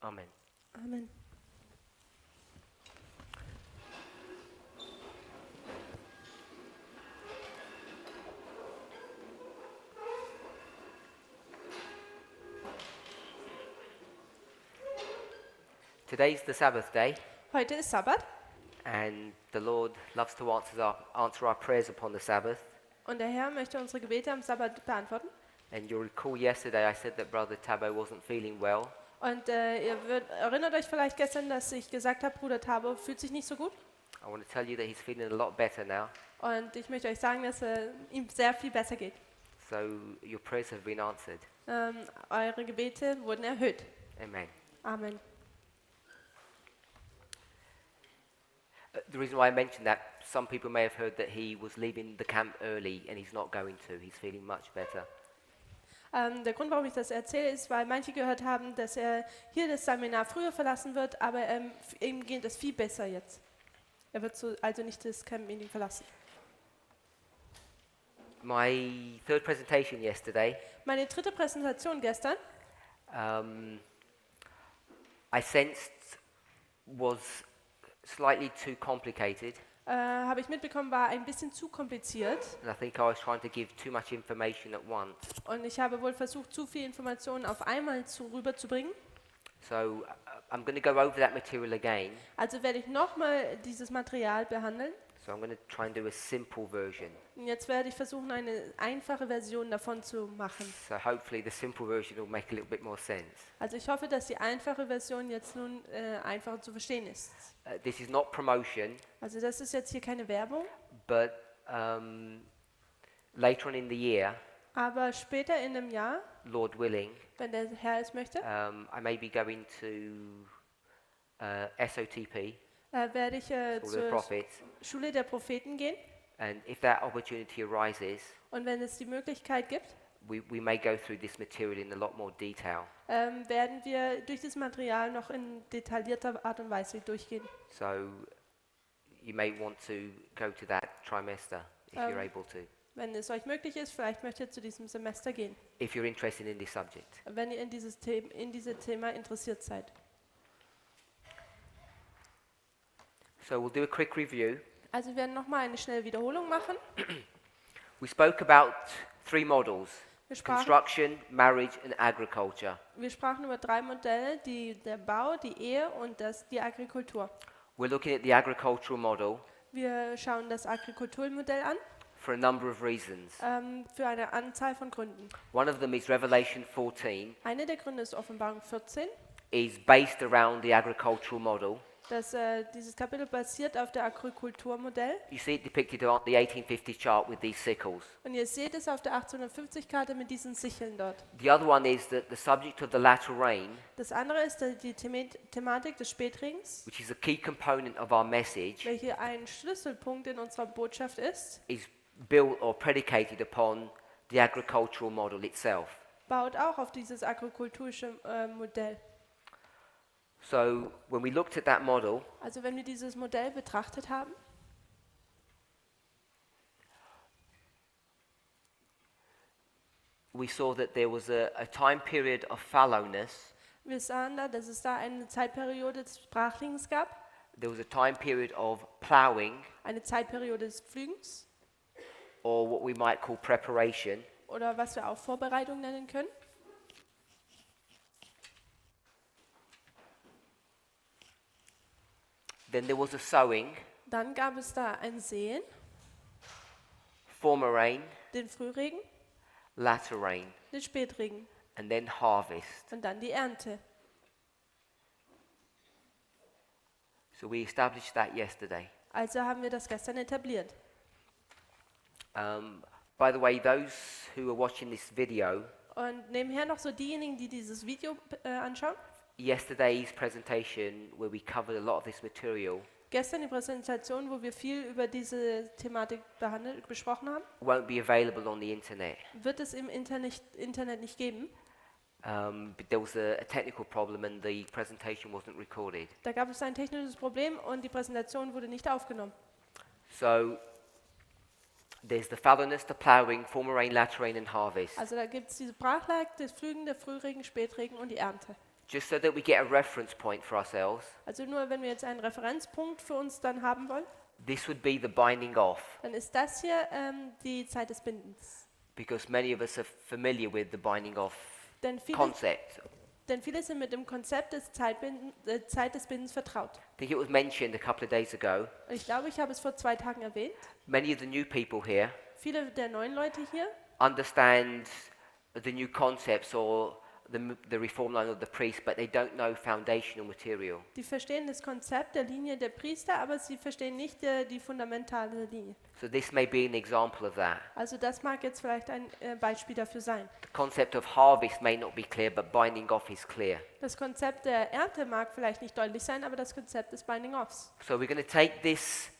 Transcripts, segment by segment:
Amen. Amen. Today's the Sabbath day, Heute ist Sabbat and the Lord loves to answer our prayers upon the Sabbath. und der Herr möchte unsere Gebete am Sabbat beantworten. And you'll recall yesterday I said that Brother Tabo wasn't feeling well. Und erinnert euch vielleicht gestern, dass ich gesagt habe, Bruder Tabo fühlt sich nicht so gut. I want to tell you that he's feeling a lot better now. Und ich möchte euch sagen, dass ihm sehr viel besser geht. So your prayers have been answered. Eure Gebete wurden erhöht. Amen. Amen. The reason why I mentioned that, some people may have heard that he was leaving the camp early and he's not going to. He's feeling much better. Der Grund, warum ich das erzähle, ist, weil manche gehört haben, dass er hier das Seminar früher verlassen wird, aber ihm geht es viel besser jetzt. Er wird also nicht das Camp-Meeting verlassen. My third presentation yesterday, Meine dritte Präsentation gestern, I sensed was slightly too complicated. habe ich mitbekommen, war ein bisschen zu kompliziert. And I think I was trying to give too much information at once. Und ich habe wohl versucht, zu viel Informationen auf einmal rüberzubringen. So I'm going to go over that material again. Also werde ich nochmal dieses Material behandeln. So I'm going to try and do a simple version. Und jetzt werde ich versuchen, eine einfache Version davon zu machen. So hopefully the simple version will make a little bit more sense. Also ich hoffe, dass die einfache Version jetzt nun einfacher zu verstehen ist. This is not promotion, Also das ist jetzt hier keine Werbung, but later on in the year, aber später in einem Jahr, Lord willing, wenn der Herr es möchte, I may be going to SOTP, werde ich School of the zur Prophets, Schule der Propheten gehen. and if that opportunity arises, Und wenn es die Möglichkeit gibt, we may go through this material in a lot more detail. werden wir durch das Material noch in detaillierter Art und Weise durchgehen. So you may want to go to that trimester if you're able to, Wenn es euch möglich ist, vielleicht möchtet ihr zu diesem Semester gehen, if you're interested in this subject. wenn ihr in dieses Thema interessiert seid. So we'll do a quick review. Also wir werden nochmal eine schnelle Wiederholung machen. We spoke about three models: Wir sprachen, construction, marriage, and agriculture. wir sprachen über 3 Modelle, der Bau, die Ehe und die Agrikultur. We're looking at the agricultural model Wir schauen das Agrikulturmodell an, for a number of reasons. für eine Anzahl von Gründen. One of them is Revelation 14, Einer der Gründe ist Offenbarung 14, is based around the agricultural model. dass dieses Kapitel basiert auf der Agrikulturmodell. You see it depicted on the 1850 chart with these sickles. Und ihr seht es auf der 1850-Karte mit diesen Sicheln dort. The other one is that the subject of the latter rain, Das andere ist die Thematik des Spätregens, which is a key component of our message, welche ein Schlüsselpunkt in unserer Botschaft ist, is built or predicated upon the agricultural model itself. baut auch auf dieses agrikulturische Modell. So when we looked at that model, Also wenn wir dieses Modell betrachtet haben, we saw that there was a time period of fallowness, wir sahen da, dass es da eine Zeitperiode des Brachliegens gab, there was a time period of ploughing, eine Zeitperiode des Pflügens or what we might call preparation, oder was wir auch Vorbereitung nennen können. then there was a sowing, Dann gab es da ein Säen, former rain, den Frühregen, latter rain, den Spätregen and then harvest. und dann die Ernte. So we established that yesterday. Also haben wir das gestern etabliert. By the way, those who are watching this video, Und nebenher noch so diejenigen, die dieses Video anschauen. yesterday's presentation, where we covered a lot of this material, Gestern die Präsentation, wo wir viel über diese Thematik besprochen haben, won't be available on the internet. wird es im Internet nicht geben. But there was a technical problem and the presentation wasn't recorded. Da gab es ein technisches Problem und die Präsentation wurde nicht aufgenommen. So there's the fallowness, the ploughing, former rain, latter rain, and harvest. Also da gibt es diese Brachlage, das Pflügen, der Frühregen, Spätregen und die Ernte. just so that we get a reference point for ourselves, Also nur wenn wir jetzt einen Referenzpunkt für uns dann haben wollen, this would be the binding off, dann ist das hier die Zeit des Bindens. because many of us are familiar with the binding off Denn viele, concept. denn viele sind mit dem Konzept des Zeit des Bindens vertraut. I think it was mentioned a couple of days ago. Und ich glaube, ich habe es vor 2 Tagen erwähnt. Many of the new people here Viele der neuen Leute hier understand the new concepts or the reform line of the priest, but they don't know foundational material. die verstehen das Konzept der Linie der Priester, aber sie verstehen nicht die fundamentale Linie. So this may be an example of that. Also das mag jetzt vielleicht ein Beispiel dafür sein. The concept of harvest may not be clear, but binding off is clear. Das Konzept der Ernte mag vielleicht nicht deutlich sein, aber das Konzept des Binding Offs. So we're going to take this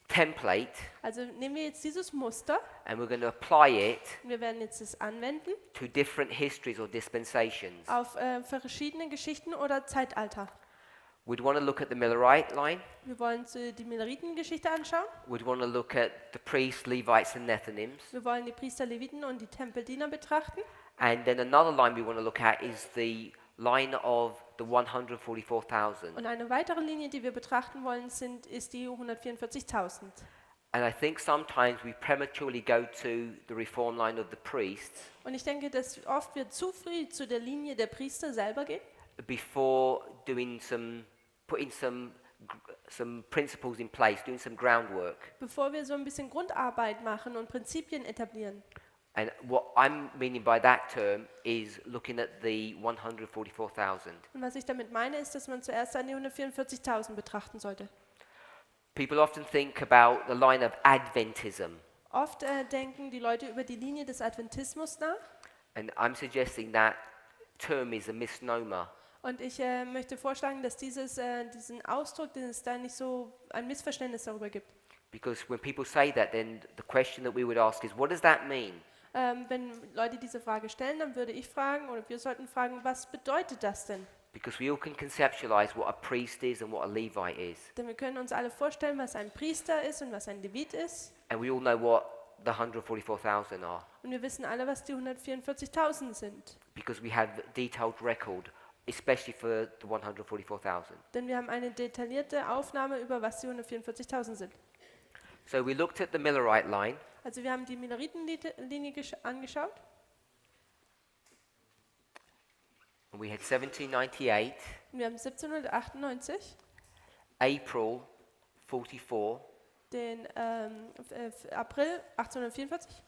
template Also nehmen wir jetzt dieses Muster and we're going to apply it und wir werden jetzt es anwenden to different histories or dispensations. auf verschiedene Geschichten oder Zeitalter. We'd want to look at the Millerite line. Wir wollen uns die Mileritengeschichte anschauen. We'd want to look at the priests, Levites, and Nethinims. Wir wollen die Priester, Leviten und die Tempeldiener betrachten. And then another line we want to look at is the line of the 144,000. Und eine weitere Linie, die wir betrachten wollen, ist die 144.000. And I think sometimes we prematurely go to the reform line of the priests Und ich denke, dass oft wir zu früh zu der Linie der Priester selber gehen, before putting some principles in place, doing some groundwork. bevor wir so ein bisschen Grundarbeit machen und Prinzipien etablieren. And what I'm meaning by that term is looking at the 144,000. Und was ich damit meine, ist, dass man zuerst an die 144.000 betrachten sollte. People often think about the line of Adventism, Oft denken die Leute über die Linie des Adventismus nach. and I'm suggesting that term is a misnomer. Und ich möchte vorschlagen, dass diesen Ausdruck, dass es da nicht so ein Missverständnis darüber gibt. Because when people say that, then the question that we would ask is, what does that mean? Wenn Leute diese Frage stellen, dann würde ich fragen, oder wir sollten fragen, was bedeutet das denn? Because we all can conceptualize what a priest is and what a Levite is. Denn wir können uns alle vorstellen, was ein Priester ist und was ein Levit ist. And we all know what the 144,000 are. Und wir wissen alle, was die 144.000 sind. Because we have detailed record, especially for the 144,000. Denn wir haben eine detaillierte Aufnahme über, was die 144.000 sind. So we looked at the Millerite line, Also wir haben die Mileritenlinie angeschaut. and we had 1798, Und wir haben 1798 April 44, den April 1844.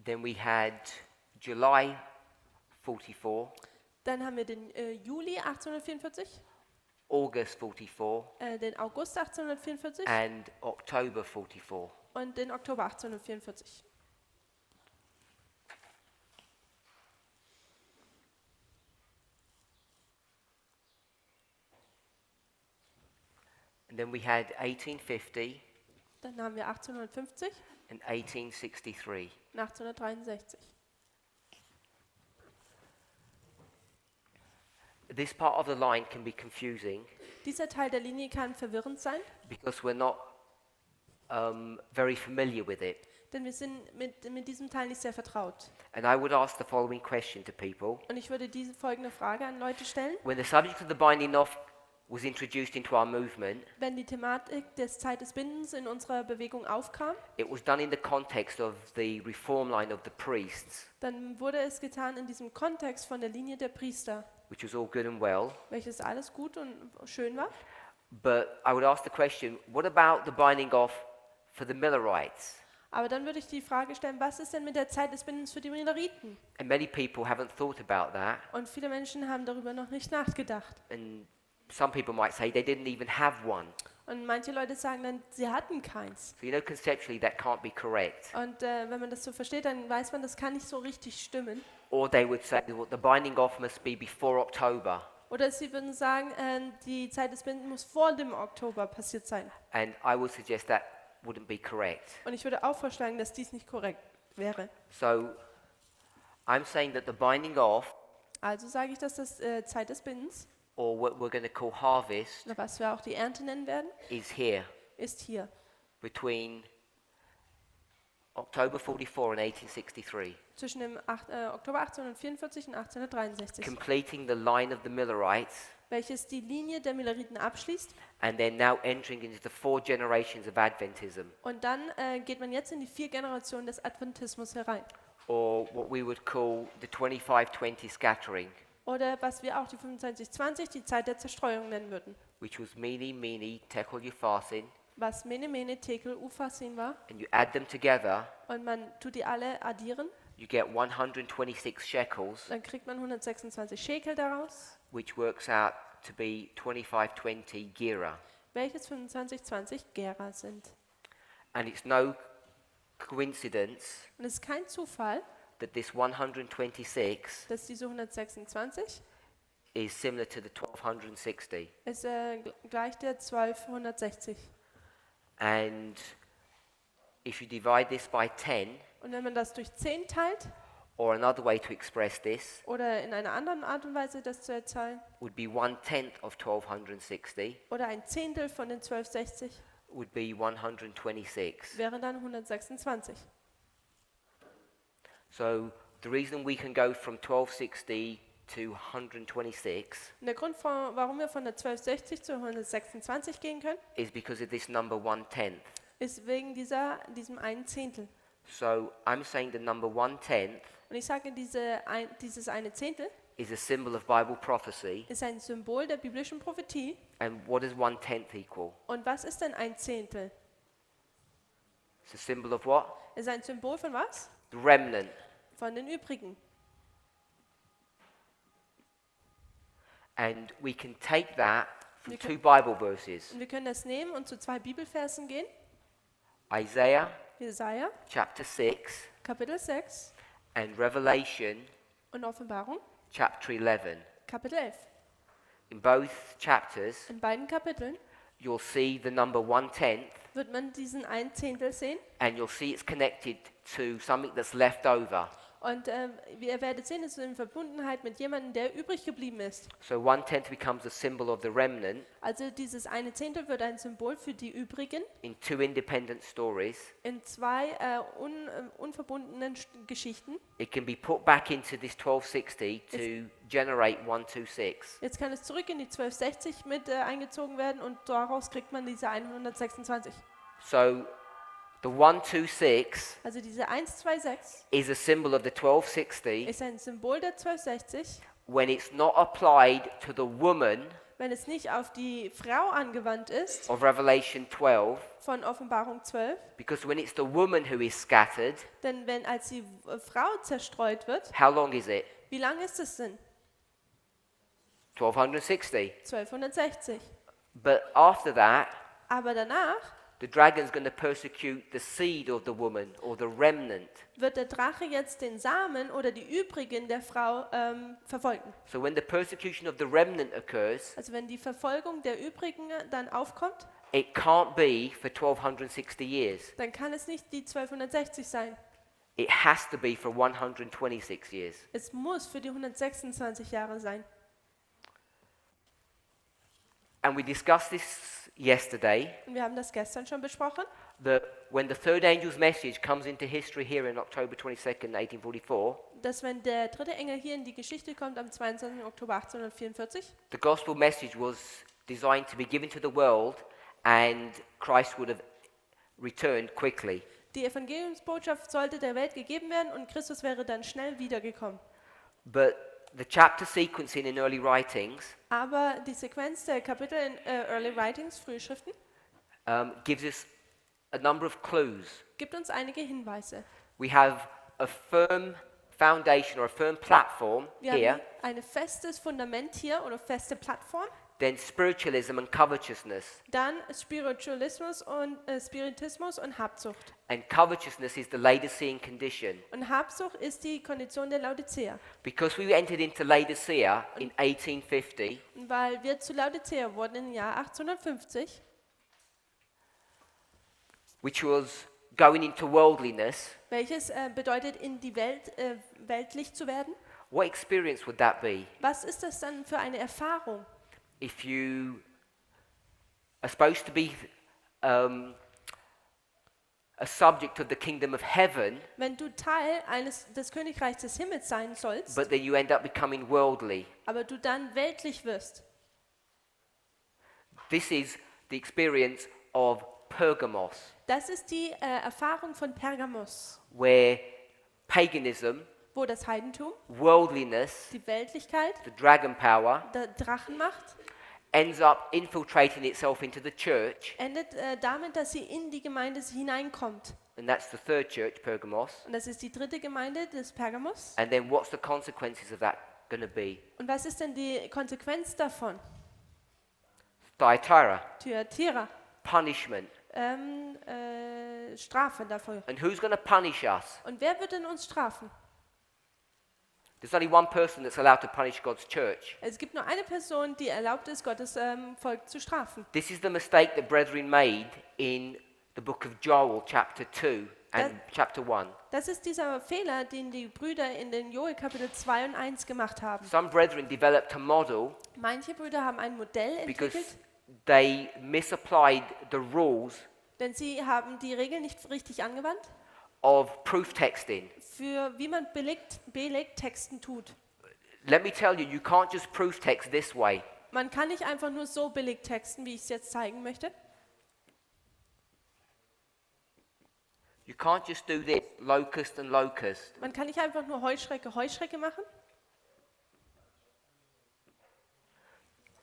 then we had July 44, Dann haben wir den Juli 1844, August 44, den August 1844 and October 44. und den Oktober 1844. And then we had 1850 Dann haben wir 1850 and 1863. und 1863. This part of the line can be confusing Dieser Teil der Linie kann verwirrend sein, because we're not very familiar with it. denn wir sind mit diesem Teil nicht sehr vertraut. And I would ask the following question to people. Und ich würde diese folgende Frage an Leute stellen. When the subject of the binding off was introduced into our movement, Wenn die Thematik des Zeit des Bindens in unserer Bewegung aufkam, it was done in the context of the reform line of the priests, dann wurde es getan in diesem Kontext von der Linie der Priester, which was all good and well. welches alles gut und schön war. But I would ask the question, what about the binding off for the Millerites? Aber dann würde ich die Frage stellen, was ist denn mit der Zeit des Bindens für die Mileriten? And many people haven't thought about that. Und viele Menschen haben darüber noch nicht nachgedacht. And some people might say they didn't even have one. Und manche Leute sagen dann, sie hatten keins. So you know, conceptually that can't be correct. Und wenn man das so versteht, dann weiß man, das kann nicht so richtig stimmen. Or they would say, well, the binding off must be before October. Oder sie würden sagen, die Zeit des Bindens muss vor dem Oktober passiert sein. And I would suggest that wouldn't be correct. Und ich würde auch vorschlagen, dass dies nicht korrekt wäre. So I'm saying that the binding off, Also sage ich, dass das Zeit des Bindens, or what we're going to call harvest, oder was wir auch die Ernte nennen werden, is here ist hier. between October 44 and 1863, zwischen dem Oktober 1844 und 1863, completing the line of the Millerites, welches die Linie der Milleriten abschließt. and then now entering into the 4 generations of Adventism, Und dann geht man jetzt in die 4 Generationen des Adventismus herein. or what we would call the 25-20 scattering, Oder was wir auch die 25-20, die Zeit der Zerstreuung nennen würden. which was Mene, Mene, Tekel, Upharsin, Was Mene, Mene, Tekel, Upharsin war. and you add them together, Und man tut die alle addieren. you get 126 shekels, Dann kriegt man 126 Schekel daraus, which works out to be 25-20 gira. welches 25-20 Gera sind. And it's no coincidence Und es ist kein Zufall, that this 126 dass diese 126 is similar to the 1260. ist gleich der 1260. And if you divide this by 10, Und wenn man das durch 10 teilt, or another way to express this oder in einer anderen Art und Weise das zu erzählen, would be 1/10 of 1260, oder ein Zehntel von den 1260, would be 126. wäre dann 126. So the reason we can go from 1260 to 126 Und der Grund, warum wir von der 1260 zu 126 gehen können, is because of this number 1/10. ist wegen diesem einen Zehntel. So I'm saying the number 1/10 Und ich sage, dieses eine Zehntel is a symbol of Bible prophecy. ist ein Symbol der biblischen Prophetie. And what does 1/10 equal? Und was ist denn ein Zehntel? It's a symbol of what? Ist ein Symbol von was? The remnant. Von den übrigen. And we can take that from We 2 Bible verses. Und wir können das nehmen und zu 2 Bibelversen gehen. Isaiah Jesaja, chapter 6 Kapitel 6 and Revelation und Offenbarung, chapter 11. Kapitel 11. In both chapters, In beiden Kapiteln you'll see the number 1/10, wird man diesen ein Zehntel sehen. and you'll see it's connected to something that's left over. Und ihr werdet sehen, es ist in Verbundenheit mit jemandem, der übrig geblieben ist. So 1/10 becomes a symbol of the remnant Also dieses eine Zehntel wird ein Symbol für die übrigen in 2 independent stories. in 2 unverbundenen Geschichten. It can be put back into this 1260 to generate 126. Jetzt kann es zurück in die 1260 mit eingezogen werden und daraus kriegt man diese 126. So the 126 Also diese 126 is a symbol of the 1260 ist ein Symbol der 1260, when it's not applied to the woman wenn es nicht auf die Frau angewandt ist, of Revelation 12, von Offenbarung 12. because when it's the woman who is scattered, Denn wenn als die Frau zerstreut wird, how long is it? wie lang ist es denn? 1260. 1260. But after that, Aber danach the dragon's going to persecute the seed of the woman or the remnant. wird der Drache jetzt den Samen oder die übrigen der Frau verfolgen. So when the persecution of the remnant occurs, Also wenn die Verfolgung der übrigen dann aufkommt, it can't be for 1260 years. dann kann es nicht die 1260 sein. It has to be for 126 years. Es muss für die 126 Jahre sein. And we discussed this yesterday, Und wir haben das gestern schon besprochen, that when the third angel's message comes into history here in October 22nd, 1844, dass wenn der dritte Engel hier in die Geschichte kommt am 22. Oktober 1844, the gospel message was designed to be given to the world and Christ would have returned quickly. die Evangeliumsbotschaft sollte der Welt gegeben werden und Christus wäre dann schnell wiedergekommen. But the chapter sequencing in early writings Aber die Sequenz der Kapitel in Early Writings, frühe Schriften, gives us a number of clues. gibt uns einige Hinweise. We have a firm foundation or a firm platform Wir here, haben ein festes Fundament hier oder feste Plattform, then spiritualism and covetousness. dann Spiritualismus Spiritismus und Habsucht. And covetousness is the Laodicean condition. Und Habsucht ist die Kondition der Laodicea. Because we entered into Laodicea in 1850, Und weil wir zu Laodicea wurden im Jahr 1850, which was going into worldliness, welches bedeutet, in die Welt weltlich zu werden. what experience would that be? Was ist das dann für eine Erfahrung? If you are supposed to be a subject of the kingdom of heaven, wenn du Teil des Königreichs des Himmels sein sollst, but then you end up becoming worldly. aber du dann weltlich wirst. This is the experience of Pergamos, Das ist die Erfahrung von Pergamos, where paganism, wo das Heidentum, worldliness, die Weltlichkeit, the dragon power, der Drachenmacht, ends up infiltrating itself into the church, endet damit, dass sie in die Gemeinde hineinkommt. and that's the third church, Pergamos. Und das ist die dritte Gemeinde des Pergamos. And then what's the consequences of that going to be? Und was ist denn die Konsequenz davon? Thyatira, Thyatira, punishment. Strafe dafür. And who's going to punish us? Und wer wird denn uns strafen? There's only one person that's allowed to punish God's church. Es gibt nur eine Person, die erlaubt ist, Gottes Volk zu strafen. This is the mistake that brethren made in the book of Joel, chapter 2 and chapter 1. Das ist dieser Fehler, den die Brüder in den Joel Kapitel 2 und 1 gemacht haben. Some brethren developed a model Manche Brüder haben ein Modell because entwickelt, they misapplied the rules denn sie haben die Regeln nicht richtig angewandt, of proof texting. für wie man Belegtexten tut. Let me tell you, you can't just proof text this way. Man kann nicht einfach nur so Belegtexten, wie ich es jetzt zeigen möchte. You can't just do this, locust and locust. Man kann nicht einfach nur Heuschrecke machen.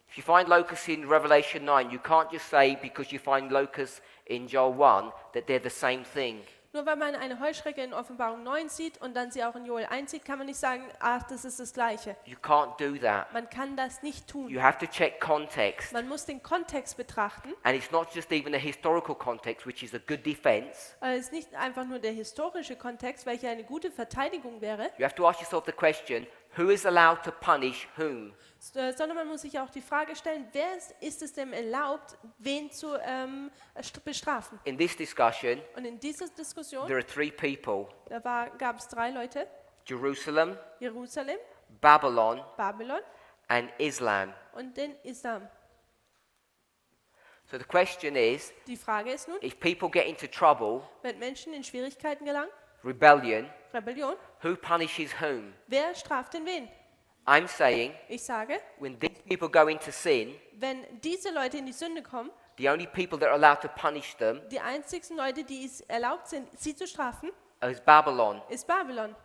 If you find locusts in Revelation 9, you can't just say because you find locusts in Joel 1 that they're the same thing. Nur weil man eine Heuschrecke in Offenbarung 9 sieht und dann sie auch in Joel 1 sieht, kann man nicht sagen, ach, das ist das Gleiche. You can't do that. Man kann das nicht tun. You have to check context. Man muss den Kontext betrachten. And it's not just even a historical context, which is a good defense. Es ist nicht einfach nur der historische Kontext, welcher eine gute Verteidigung wäre, You have to ask yourself the question, who is allowed to punish whom? sondern man muss sich auch die Frage stellen, wer ist es denn erlaubt, wen zu bestrafen? In this discussion, Und in dieser Diskussion, there are three people: gab es 3 Leute, Jerusalem, Jerusalem, Babylon, Babylon and Islam. und den Islam. So the question is, Die Frage ist nun, if people get into trouble, wenn Menschen in Schwierigkeiten gelangen, rebellion, Rebellion, who punishes whom? wer straft denn wen? I'm saying, Ich sage, when these people go into sin, wenn diese Leute in die Sünde kommen, the only people that are allowed to punish them die einzigen Leute, die es erlaubt sind, sie zu strafen, is Babylon. ist Babylon.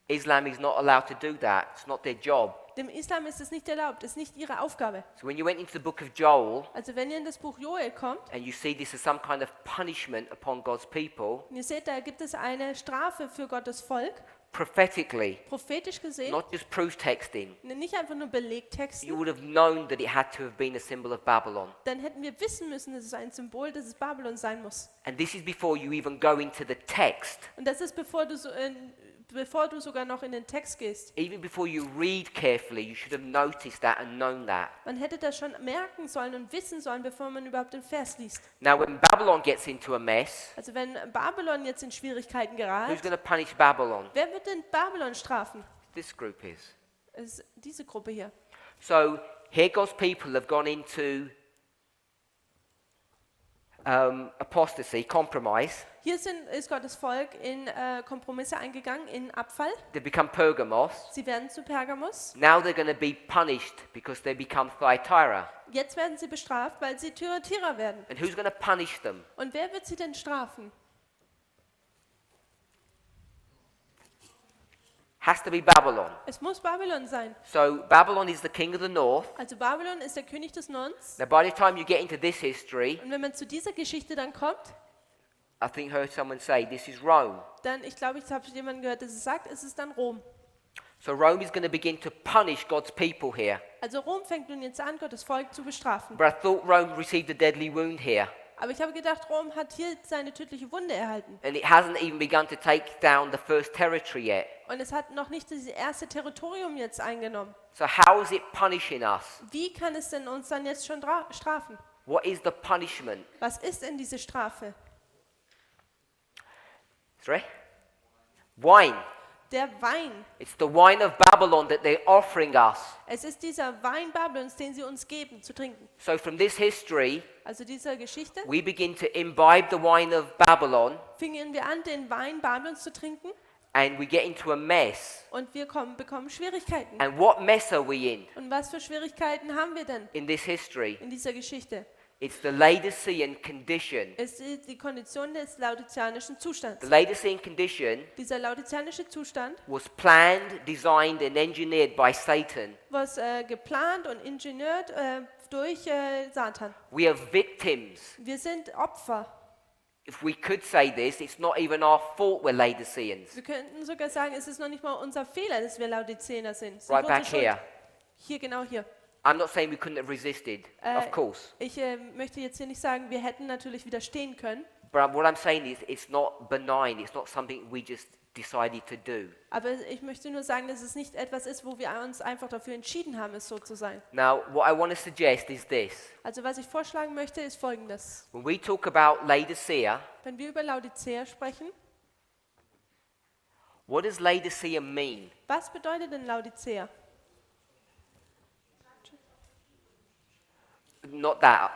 Islam is not allowed to do that. It's not their job. Dem Islam ist es nicht erlaubt, es ist nicht ihre Aufgabe. So when you went into the book of Joel Also wenn ihr in das Buch Joel kommt, and you see this as some kind of punishment upon God's people, und ihr seht, da gibt es eine Strafe für Gottes Volk, prophetically, prophetisch gesehen, not just proof texting, nicht einfach nur you Belegtexten, would have known that it had to have been a symbol of Babylon. dann hätten wir wissen müssen, dass es ein Symbol, dass es Babylon sein muss. And this is before you even go into the text. Und das ist, bevor du sogar noch in den Text gehst. Even before you read carefully, you should have noticed that and known that. Man hätte das schon merken sollen und wissen sollen, bevor man überhaupt den Vers liest. Now, when Babylon gets into a mess, Also wenn Babylon jetzt in Schwierigkeiten who's gerät, going to punish Babylon? wer wird denn Babylon strafen? This group is. Es ist diese Gruppe hier. So here God's people have gone into apostasy, compromise. Hier ist Gottes Volk in Kompromisse eingegangen, in Abfall. They become Pergamos. Sie werden zu Pergamos. Now they're going to be punished because they become Thyatira. Jetzt werden sie bestraft, weil sie Thyatira werden. And who's going to punish them? Und wer wird sie denn strafen? Has to be Babylon. Es muss Babylon sein. So Babylon is the king of the north. Also Babylon ist der König des Nordens. Now by the time you get into this history, Und wenn man zu dieser Geschichte dann kommt, I think I heard someone say this is Rome. dann, ich glaube, ich habe jemanden gehört, der es sagt, es ist dann Rom. So Rome is going to begin to punish God's people here. Also Rom fängt nun jetzt an, Gottes Volk zu bestrafen. But I thought Rome received a deadly wound here. Aber ich habe gedacht, Rom hat hier seine tödliche Wunde erhalten. And it hasn't even begun to take down the first territory yet. Und es hat noch nicht das erste Territorium jetzt eingenommen. So how is it punishing us? Wie kann es denn uns dann jetzt schon strafen? What is the punishment? Was ist denn diese Strafe? Sorry? Wine. der Wein. It's the wine of Babylon that they're offering us. Es ist dieser Wein Babylons, den sie uns geben zu trinken. So from this history, Also dieser Geschichte we begin to imbibe the wine of Babylon, fingen wir an, den Wein Babylons zu trinken and we get into a mess. und wir bekommen Schwierigkeiten. And what mess are we in Und was für Schwierigkeiten haben wir denn in this history? in dieser Geschichte? It's the Laodicean condition. Es ist die Kondition des laodiceanischen Zustands. The Laodicean condition Dieser laodiceanische Zustand, was planned, designed, and engineered by Satan. was geplant und ingeniert durch Satan. We are victims. Wir sind Opfer. If we could say this, it's not even our fault we're Laodiceans. Wir könnten sogar sagen, es ist noch nicht mal unser Fehler, dass wir Laodiceaner sind. Es ist Right unsere back Schuld. here. Hier, genau hier. I'm not saying we couldn't have resisted, of course. Ich möchte jetzt hier nicht sagen, wir hätten natürlich widerstehen können. But what I'm saying is it's not benign. It's not something we just decided to do. Aber ich möchte nur sagen, dass es nicht etwas ist, wo wir uns einfach dafür entschieden haben, es so zu sein. Now, what I want to suggest is this. Also was ich vorschlagen möchte, ist Folgendes. When we talk about Laodicea, Wenn wir über Laodicea sprechen, what does Laodicea mean? was bedeutet denn Laodicea? Not that.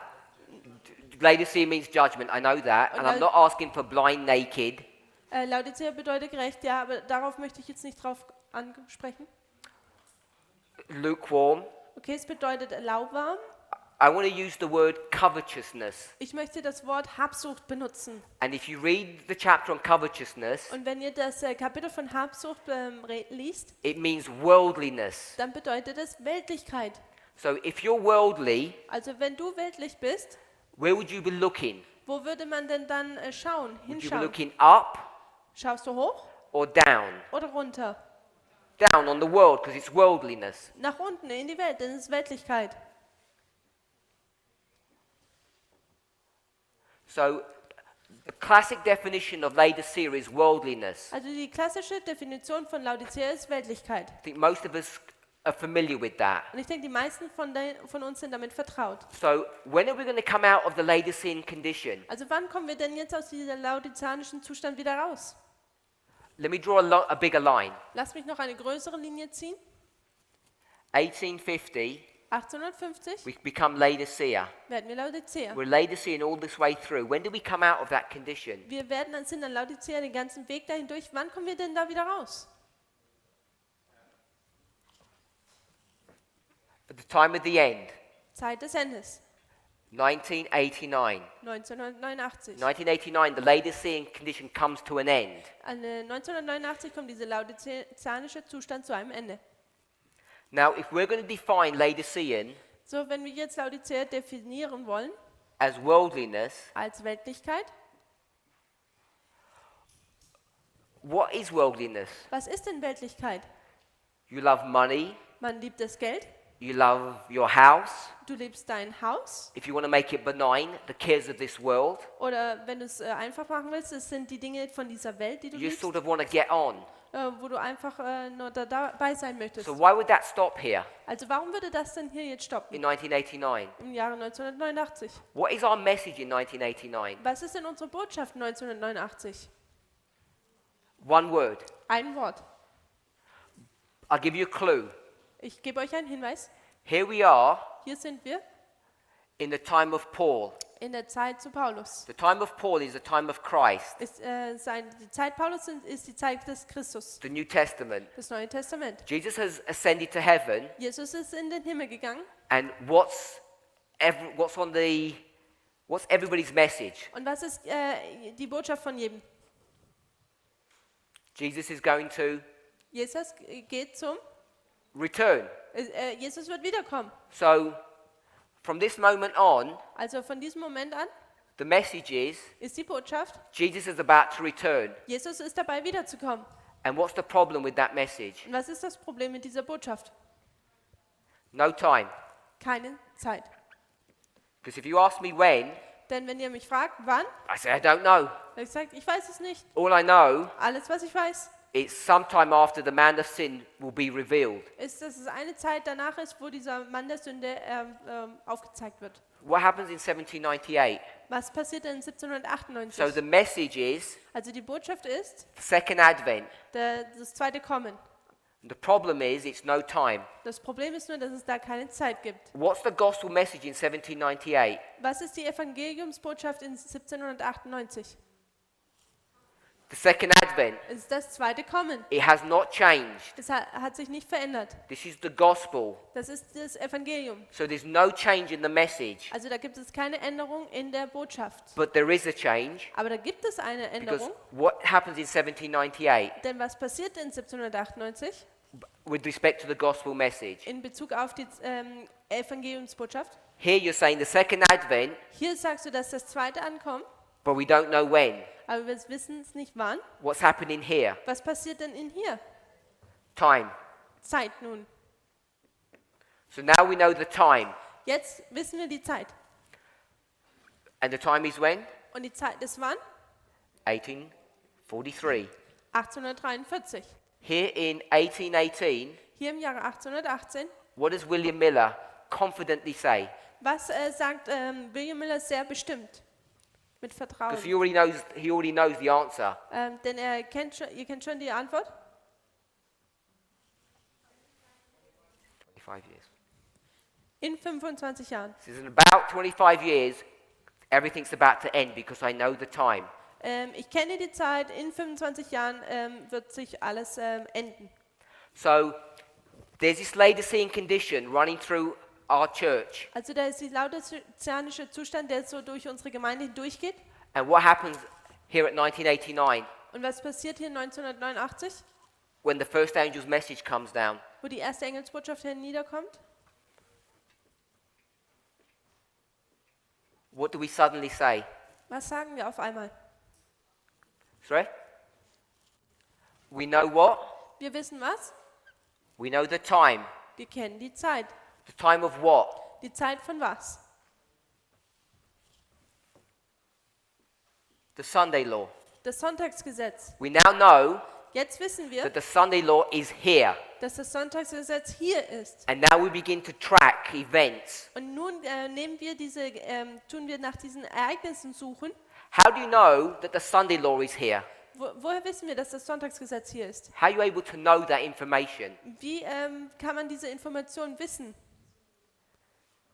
Laodicea means judgment, I know that. And I'm not asking for blind, naked. Laodicea bedeutet gerecht, ja, aber darauf möchte ich jetzt nicht drauf ansprechen. Lukewarm. Okay, es bedeutet lauwarm. I want to use the word covetousness. Ich möchte das Wort Habsucht benutzen. And if you read the chapter on covetousness, Und wenn ihr das Kapitel von Habsucht liest, it means worldliness. dann bedeutet es Weltlichkeit. So if you're worldly, Also wenn du weltlich bist, where would you be looking? wo würde man denn dann schauen, Would you be hinschauen? looking up Schaust du hoch or down? oder runter? Down on the world, because it's worldliness. Nach unten in die Welt, denn es ist Weltlichkeit. So the classic definition of Laodicea is worldliness. Also die klassische Definition von Laodicea ist Weltlichkeit. I think most of us are familiar with that. Und ich denke, die meisten von uns sind damit vertraut. So when are we going to come out of the Laodicean condition? Also wann kommen wir denn jetzt aus diesem laodiceanischen Zustand wieder raus? Let me draw a bigger line. Lass mich noch eine größere Linie ziehen. 1850, 1850 we become Laodicea. werden wir Laodicea. We're Laodicean all this way through. When do we come out of that condition? Wir sind dann Laodicea den ganzen Weg dahin durch. Wann kommen wir denn da wieder raus? At the time of the end, Zeit des Endes. 1989. 1989. 1989, the Laodicean condition comes to an end. 1989 kommt dieser laodiceanische Zustand zu einem Ende. Now, if we're going to define Laodicean So, wenn wir jetzt Laodicea definieren wollen as worldliness, als Weltlichkeit, what is worldliness? was ist denn Weltlichkeit? You love money, Man liebt das Geld, you love your house. du liebst dein Haus If you want to make it benign, the cares of this world, oder wenn du es einfach machen willst, es sind die Dinge von dieser Welt, die du you just liebst, sort of want to get on. wo du einfach nur dabei sein möchtest. So why would that stop here Also warum würde das denn hier jetzt stoppen in 1989? im Jahre 1989? What is our message in 1989? Was ist denn unsere Botschaft 1989? One word. Ein Wort. I'll give you a clue. Ich gebe euch einen Hinweis. Here we are Hier sind wir in the time of Paul. in der Zeit zu Paulus. The time of Paul is the time of Christ, Die Zeit Paulus ist die Zeit des Christus, the New Testament. das Neue Testament. Jesus has ascended to heaven, Jesus ist in den Himmel gegangen. and what's everybody's message? Und was ist die Botschaft von jedem? Jesus is going to Jesus geht zum, return. Jesus wird wiederkommen. So from this moment on, Also von diesem Moment an the message is die Botschaft, Jesus is about to return. Jesus ist dabei wiederzukommen. And what's the problem with that message? Und was ist das Problem mit dieser Botschaft? No time. Keine Zeit. Because if you ask me when, Denn wenn ihr mich fragt, wann, I say I don't know. dann sage ich weiß es nicht. All I know Alles, was ich weiß, is sometime after the man of sin will be revealed. ist, dass es eine Zeit danach ist, wo dieser Mann der Sünde aufgezeigt wird. What happens in 1798? Was passierte in 1798? So the message is Also die Botschaft ist, the second advent. das zweite Kommen. The problem is it's no time. Das Problem ist nur, dass es da keine Zeit gibt. What's the gospel message in 1798? Was ist die Evangeliumsbotschaft in 1798? The second advent. Es ist das zweite Kommen. It has not changed. Es hat sich nicht verändert. This is the gospel. Das ist das Evangelium. So there's no change in the message. Also da gibt es keine Änderung in der Botschaft. But there is a change Aber da gibt es eine because Änderung. what happens in 1798 Denn was passiert in 1798 with respect to the gospel message? in Bezug auf die Evangeliumsbotschaft? Here you're saying the second advent, Hier sagst du, dass das zweite ankommt, but we don't know when. aber wir wissen es nicht wann. What's happening here? Was passiert denn in hier? Time. Zeit nun. So now we know the time. Jetzt wissen wir die Zeit. And the time is when? Und die Zeit ist wann? 1843. 1843. Here in 1818, Hier im Jahre 1818. what does William Miller confidently say? Was sagt William Miller sehr bestimmt? Mit Vertrauen. Because he already knows the answer. Denn ihr kennt schon die Antwort. 25 years. In 25 Jahren. This is in about 25 years, everything's about to end because I know the time. Ich kenne die Zeit, in 25 Jahren wird sich alles enden. So there's this Laodicean condition running through our church. Also da ist dieser laodiceanische Zustand, der so durch unsere Gemeinde hindurchgeht. And what happens here at 1989 Und was passiert hier 1989, when the first angel's message comes down? wo die erste Engelsbotschaft herniederkommt? What do we suddenly say? Was sagen wir auf einmal? Sorry? We know what? Wir wissen was? We know the time. Wir kennen die Zeit. The time of what? Die Zeit von was? The Sunday law. Das Sonntagsgesetz. We now know Jetzt wissen wir, that the Sunday law is here. dass das Sonntagsgesetz hier ist. And now we begin to track events. Und nun tun wir nach diesen Ereignissen suchen. How do you know that the Sunday law is here? Woher wissen wir, dass das Sonntagsgesetz hier ist? How are you able to know that information? Wie kann man diese Information wissen?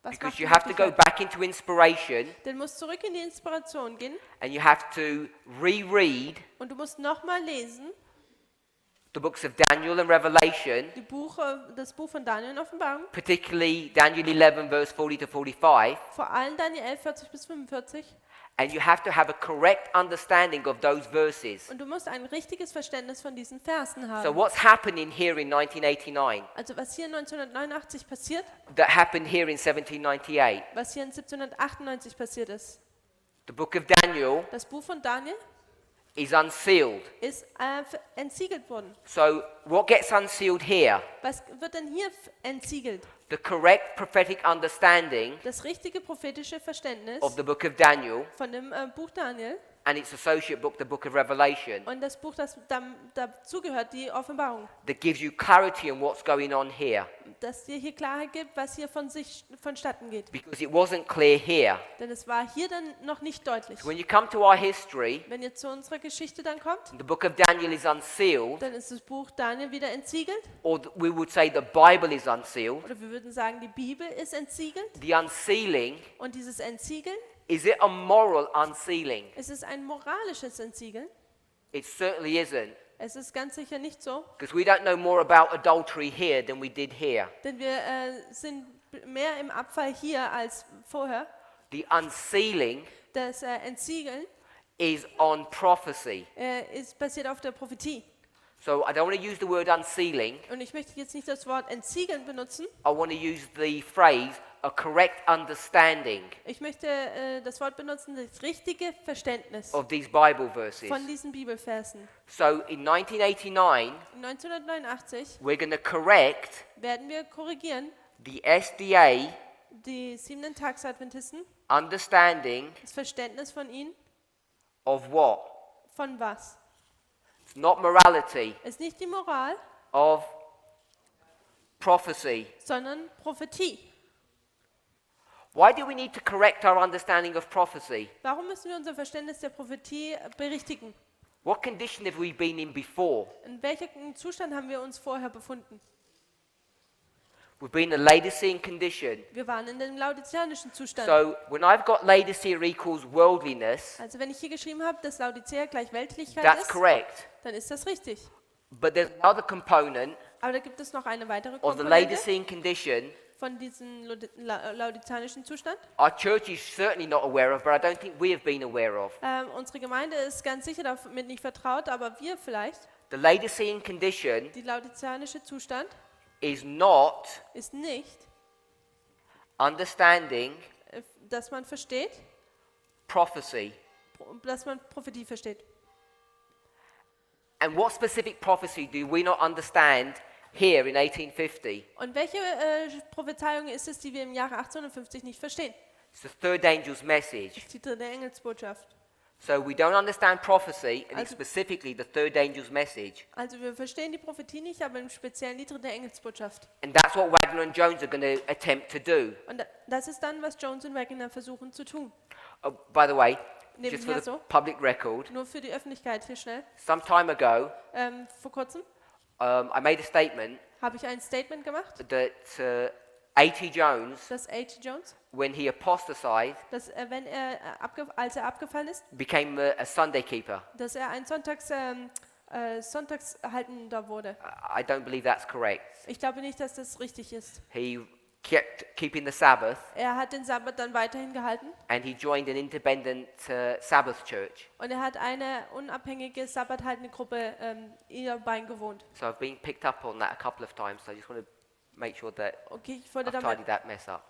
Was macht Because die you have to go Möglichkeit? back into inspiration Du musst zurück in die Inspiration gehen and you have to reread und du musst nochmal lesen, the books of Daniel and Revelation, das Buch von Daniel und Offenbarung, particularly Daniel 11 verse 40 to 45, vor allem Daniel 11, 40 bis 45. and you have to have a correct understanding of those verses. Und du musst ein richtiges Verständnis von diesen Versen haben. So what's happening here in 1989 Also was hier 1989 passiert, that happened here in 1798? was hier in 1798 passiert ist. The book of Daniel Das Buch von Daniel is unsealed. ist entsiegelt worden. So what gets unsealed here? Was wird denn hier entsiegelt? The correct prophetic understanding Das richtige prophetische Verständnis of the book of Daniel von dem Buch Daniel and its associate book, the book of Revelation, und das Buch, das dazugehört, die Offenbarung, that gives you clarity on what's going on here. das dir hier Klarheit gibt, was hier vonstatten geht. Because it wasn't clear here. Denn es war hier dann noch nicht deutlich. So when you come to our history, Wenn ihr zu unserer Geschichte dann kommt, the book of Daniel is unsealed, dann ist das Buch Daniel wieder entsiegelt. or we would say the Bible is unsealed. Oder wir würden sagen, die Bibel ist entsiegelt. The unsealing, Und dieses Entsiegeln, is it a moral unsealing? es ist ein moralisches Entsiegeln. It certainly isn't. Es ist ganz sicher nicht so, Because we don't know more about adultery here than we did here. denn wir sind mehr im Abfall hier als vorher. The unsealing Das Entsiegeln is on prophecy. ist basiert auf der Prophetie. So I don't want to use the word unsealing. Und ich möchte jetzt nicht das Wort entsiegeln benutzen. I want to use the phrase a correct understanding Ich möchte das Wort benutzen, das richtige Verständnis of these Bible verses. von diesen Bibelversen. So in 1989, 1989 we're going to correct werden wir korrigieren, the SDA die 7-Tags-Adventisten, understanding das Verständnis von ihnen, of what? von was? It's not morality, Ist nicht die Moral, of prophecy. sondern Prophetie. Why do we need to correct our understanding of prophecy? Warum müssen wir unser Verständnis der Prophetie berichtigen? What condition have we been in before? In welchem Zustand haben wir uns vorher befunden? We've been in a Laodicean condition. Wir waren in dem laodiceanischen Zustand. So when I've got Laodicea equals worldliness, Also wenn ich hier geschrieben habe, dass Laodicea gleich Weltlichkeit that's ist, correct. dann ist das richtig. But there's another component Aber da gibt es noch eine weitere of the Komponente Laodicean condition von diesem laodiceanischen Zustand. our church is certainly not aware of, but I don't think we have been aware of. Unsere Gemeinde ist ganz sicher damit nicht vertraut, aber wir vielleicht. The Laodicean condition Die laodiceanische Zustand is not ist nicht, understanding dass man versteht, prophecy. dass man Prophetie versteht. And what specific prophecy do we not understand here in 1850? Und welche Prophezeiung ist es, die wir im Jahre 1850 nicht verstehen? It's the third angel's message. Das ist die dritte Engelsbotschaft. So we don't understand prophecy, and it's Also- specifically the third angel's message. Also wir verstehen die Prophetie nicht, aber im Speziellen die dritte Engelsbotschaft. And that's what Wagner and Jones are going to attempt to do. Und das ist dann, was Jones und Wagner versuchen zu tun. Oh, by the way, just for Nebenher the so, public record, nur für die Öffentlichkeit hier schnell. some time ago, Vor kurzem I made a statement habe ich ein Statement gemacht, that A.T. Jones, dass A.T. Jones, when he apostatized, dass als er abgefallen ist, became a Sunday keeper. dass er ein Sonntagshaltender wurde. I don't believe that's correct. Ich glaube nicht, dass das richtig ist. He kept keeping the Sabbath, Er hat den Sabbat dann weiterhin gehalten and he joined an independent Sabbath church. und er hat eine unabhängige Sabbathaltende Gruppe ihr beigewohnt. So I've been picked up on that a couple of times, so I just want to make sure that Okay, ich wurde I've tidied that mess up.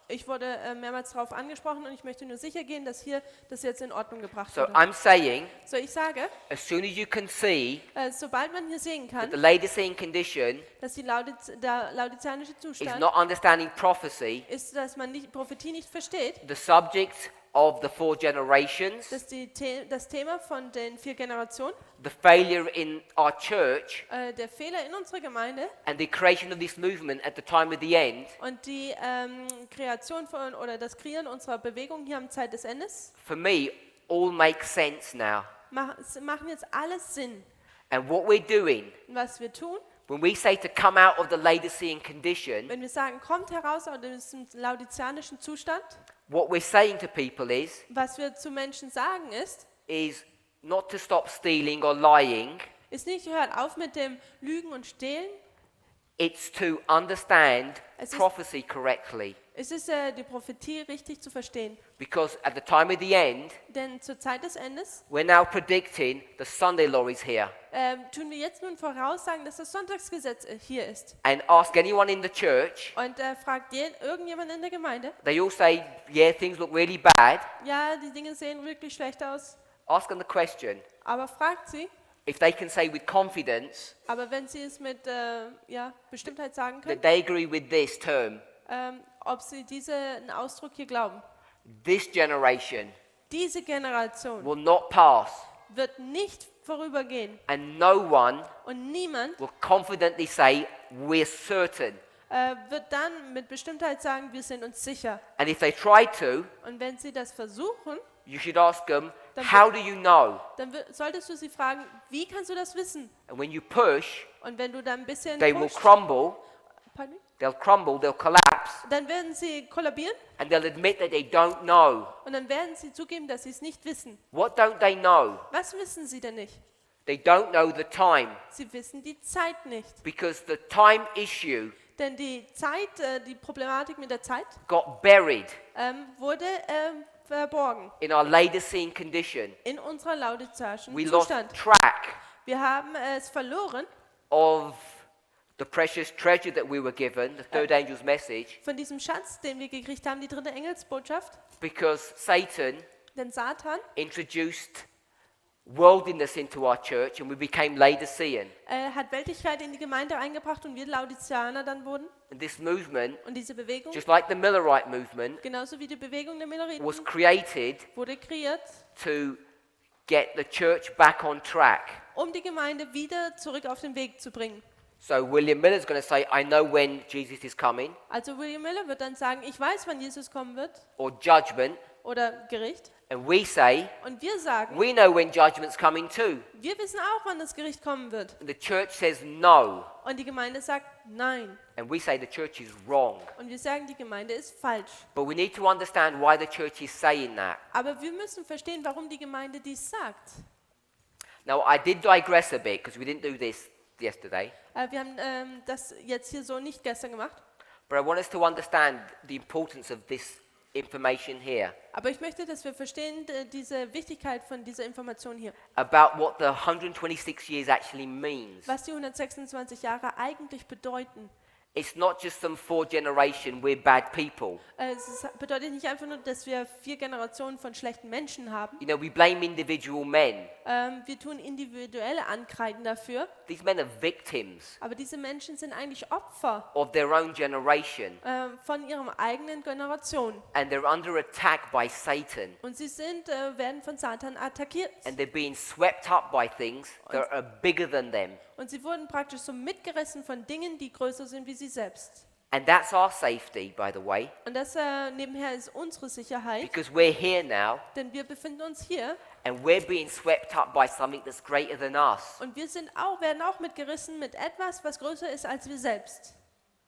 mehrmals darauf angesprochen und ich möchte nur sicher gehen, dass hier das jetzt in Ordnung gebracht So wurde. I'm saying, So, ich sage, as soon as you can see sobald man hier sehen that the kann, Laodicean condition dass der laodiceanische is Zustand not understanding prophecy, ist, dass man Prophetie nicht versteht, the subject of the four generations, dass das Thema von den 4 Generationen, the failure in our church, der Fehler in unserer Gemeinde and the creation of this movement at the time of the end, und die Kreation oder das Kreieren unserer Bewegung hier am Zeit des Endes, for me, all makes sense now. machen jetzt alles Sinn. And what we're doing, Und was wir tun, when we say to come out of the Laodicean condition, wenn wir sagen, kommt heraus aus diesem laodiceanischen Zustand, what we're saying to people was wir zu Menschen sagen is not to stop stealing or lying, ist nicht, hört auf mit dem Lügen und Stehlen. it's to understand Es ist- prophecy correctly. Es ist die Prophetie richtig zu verstehen. Because at the time of the end, Denn zur Zeit des Endes we're now predicting the Sunday law is here. tun wir jetzt nun voraussagen, dass das Sonntagsgesetz hier ist. And ask anyone in the church, Und fragt irgendjemand in der Gemeinde, they all say, yeah, things look really bad. ja, die Dinge sehen wirklich schlecht aus, Ask them the question. aber fragt sie, If they can say with confidence aber wenn sie es mit Bestimmtheit sagen können, that they agree with this term, ob sie diesen Ausdruck hier glauben. this generation Diese Generation will not pass, wird nicht vorübergehen and no one und niemand will confidently say, we're certain. wird dann mit Bestimmtheit sagen, wir sind uns sicher. And if they try to, Und wenn sie das versuchen, you should ask them, Dann how do you know? dann solltest du sie fragen, wie kannst du das wissen? And when you push, Und wenn du dann ein bisschen they will pushst, crumble, Pardon me? they'll collapse, Dann werden sie kollabieren and they'll admit that they don't know. und dann werden sie zugeben, dass sie es nicht wissen. What don't they know? Was wissen sie denn nicht? They don't know the time, Sie wissen die Zeit nicht. because the time issue Denn die Zeit, die Problematik mit der Zeit got buried wurde verborgen in our Laodicean condition. in unserer laodiceanischen We lost Zustand. track Wir haben es verloren of the precious treasure that we were given, the third angel's message, von diesem Schatz, den wir gekriegt haben, die dritte Engelsbotschaft. because Satan Denn Satan introduced worldliness into our church and we became Laodicean. hat Weltlichkeit in die Gemeinde eingebracht und wir Laodiceaner dann wurden. And this movement, Und diese Bewegung, just like the Millerite movement, genauso wie die Bewegung der Milleriten, was created wurde kreiert, to get the church back on track. um die Gemeinde wieder zurück auf den Weg zu bringen. So William Miller's going to say, I know when Jesus is coming, Also William Miller wird dann sagen, ich weiß, wann Jesus kommen wird or judgment, oder Gericht. and we say, Und wir sagen, we know when judgment's coming too. wir wissen auch, wann das Gericht kommen wird. And the church says no, Und die Gemeinde sagt nein. and we say the church is wrong. Und wir sagen, die Gemeinde ist falsch. But we need to understand why the church is saying that. Aber wir müssen verstehen, warum die Gemeinde dies sagt. Now, I did digress a bit because we didn't do this yesterday, Wir haben das jetzt hier so nicht gestern gemacht. but I want us to understand the importance of this information here Aber ich möchte, dass wir verstehen diese Wichtigkeit von dieser Information hier. about what the 126 years actually means. Was die 126 Jahre eigentlich bedeuten. It's not just some 4 generation we're bad people. Bedeutet nicht einfach nur, dass wir 4 Generationen von schlechten Menschen haben. You know, we blame individual men. Wir tun individuelle Ankreiden dafür. These men are victims Aber diese Menschen sind eigentlich Opfer of their own generation, von ihrer eigenen Generation. and they're under attack by Satan, Und sie werden von Satan attackiert. and they're being swept up by things that are bigger than them. Und sie wurden praktisch so mitgerissen von Dingen, die größer sind wie sie selbst. And that's our safety, by the way, Und das nebenher ist unsere Sicherheit, because we're here now denn wir befinden uns hier and we're being swept up by something that's greater than us. und wir werden auch mitgerissen mit etwas, was größer ist als wir selbst.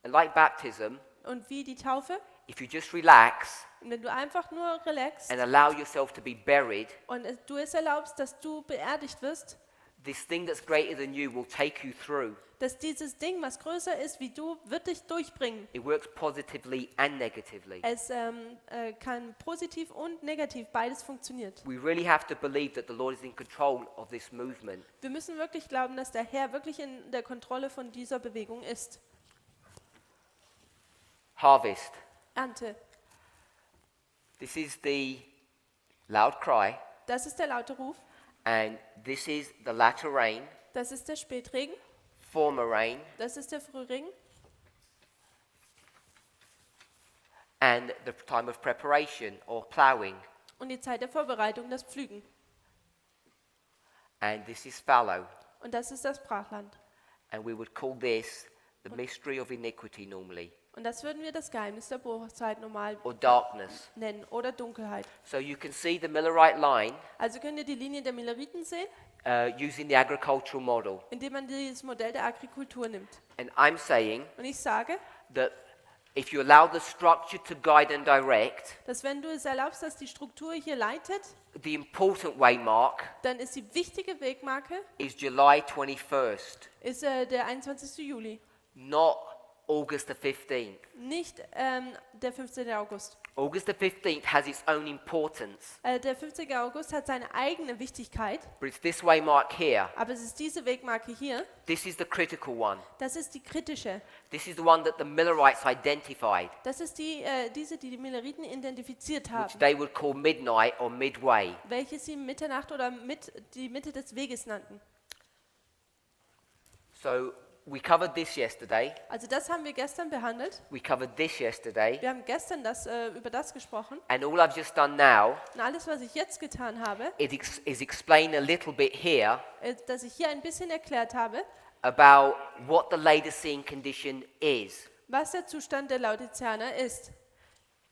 And like baptism, Und wie die Taufe, if you just relax und wenn du einfach nur relaxst and allow yourself to be buried, und du es erlaubst, dass du beerdigt wirst, this thing that's greater than you will take you through. dass dieses Ding, was größer ist wie du, wird dich durchbringen. It works positively and negatively. Es kann positiv und negativ, beides funktioniert. We really have to believe that the Lord is in control of this movement. Wir müssen wirklich glauben, dass der Herr wirklich in der Kontrolle von dieser Bewegung ist. Harvest. Ernte. This is the loud cry, Das ist der laute Ruf. and this is the latter rain, Das ist der Spätregen. former rain, Das ist der Frühregen. and the time of preparation or ploughing. Und die Zeit der Vorbereitung, das Pflügen. And this is fallow, Und das ist das Brachland. and we would call this the mystery of iniquity normally, Und das würden wir das Geheimnis der Bruchzeit normal or darkness. nennen oder Dunkelheit. So you can see the Millerite line Also könnt ihr die Linie der Milleriten sehen, using the agricultural model. indem man dieses Modell der Agrikultur nimmt. And I'm saying Und ich sage, that if you allow the structure to guide and direct, dass wenn du es erlaubst, dass die Struktur hier leitet, the important waymark dann ist die wichtige Wegmarke is July 21st, ist der 21. Juli, not August the 15th. nicht der 15. August. August the 15th has its own importance, Der 15. August hat seine eigene Wichtigkeit, but it's this waymark here. aber es ist diese Wegmarke hier, This is the critical one. das ist die kritische. This is the one that the Millerites identified, Das ist die die Milleriten identifiziert which haben, they would call midnight or midway. welche sie Mitternacht oder die Mitte des Weges nannten. So we covered this yesterday. Also das haben wir gestern behandelt. We covered this yesterday. Wir haben gestern über das gesprochen. And all I've just done now Und alles, was ich jetzt getan habe, is explain a little bit here ist, dass ich hier ein bisschen erklärt habe, about what the Laodicean condition is. was der Zustand der Laodiceaner ist.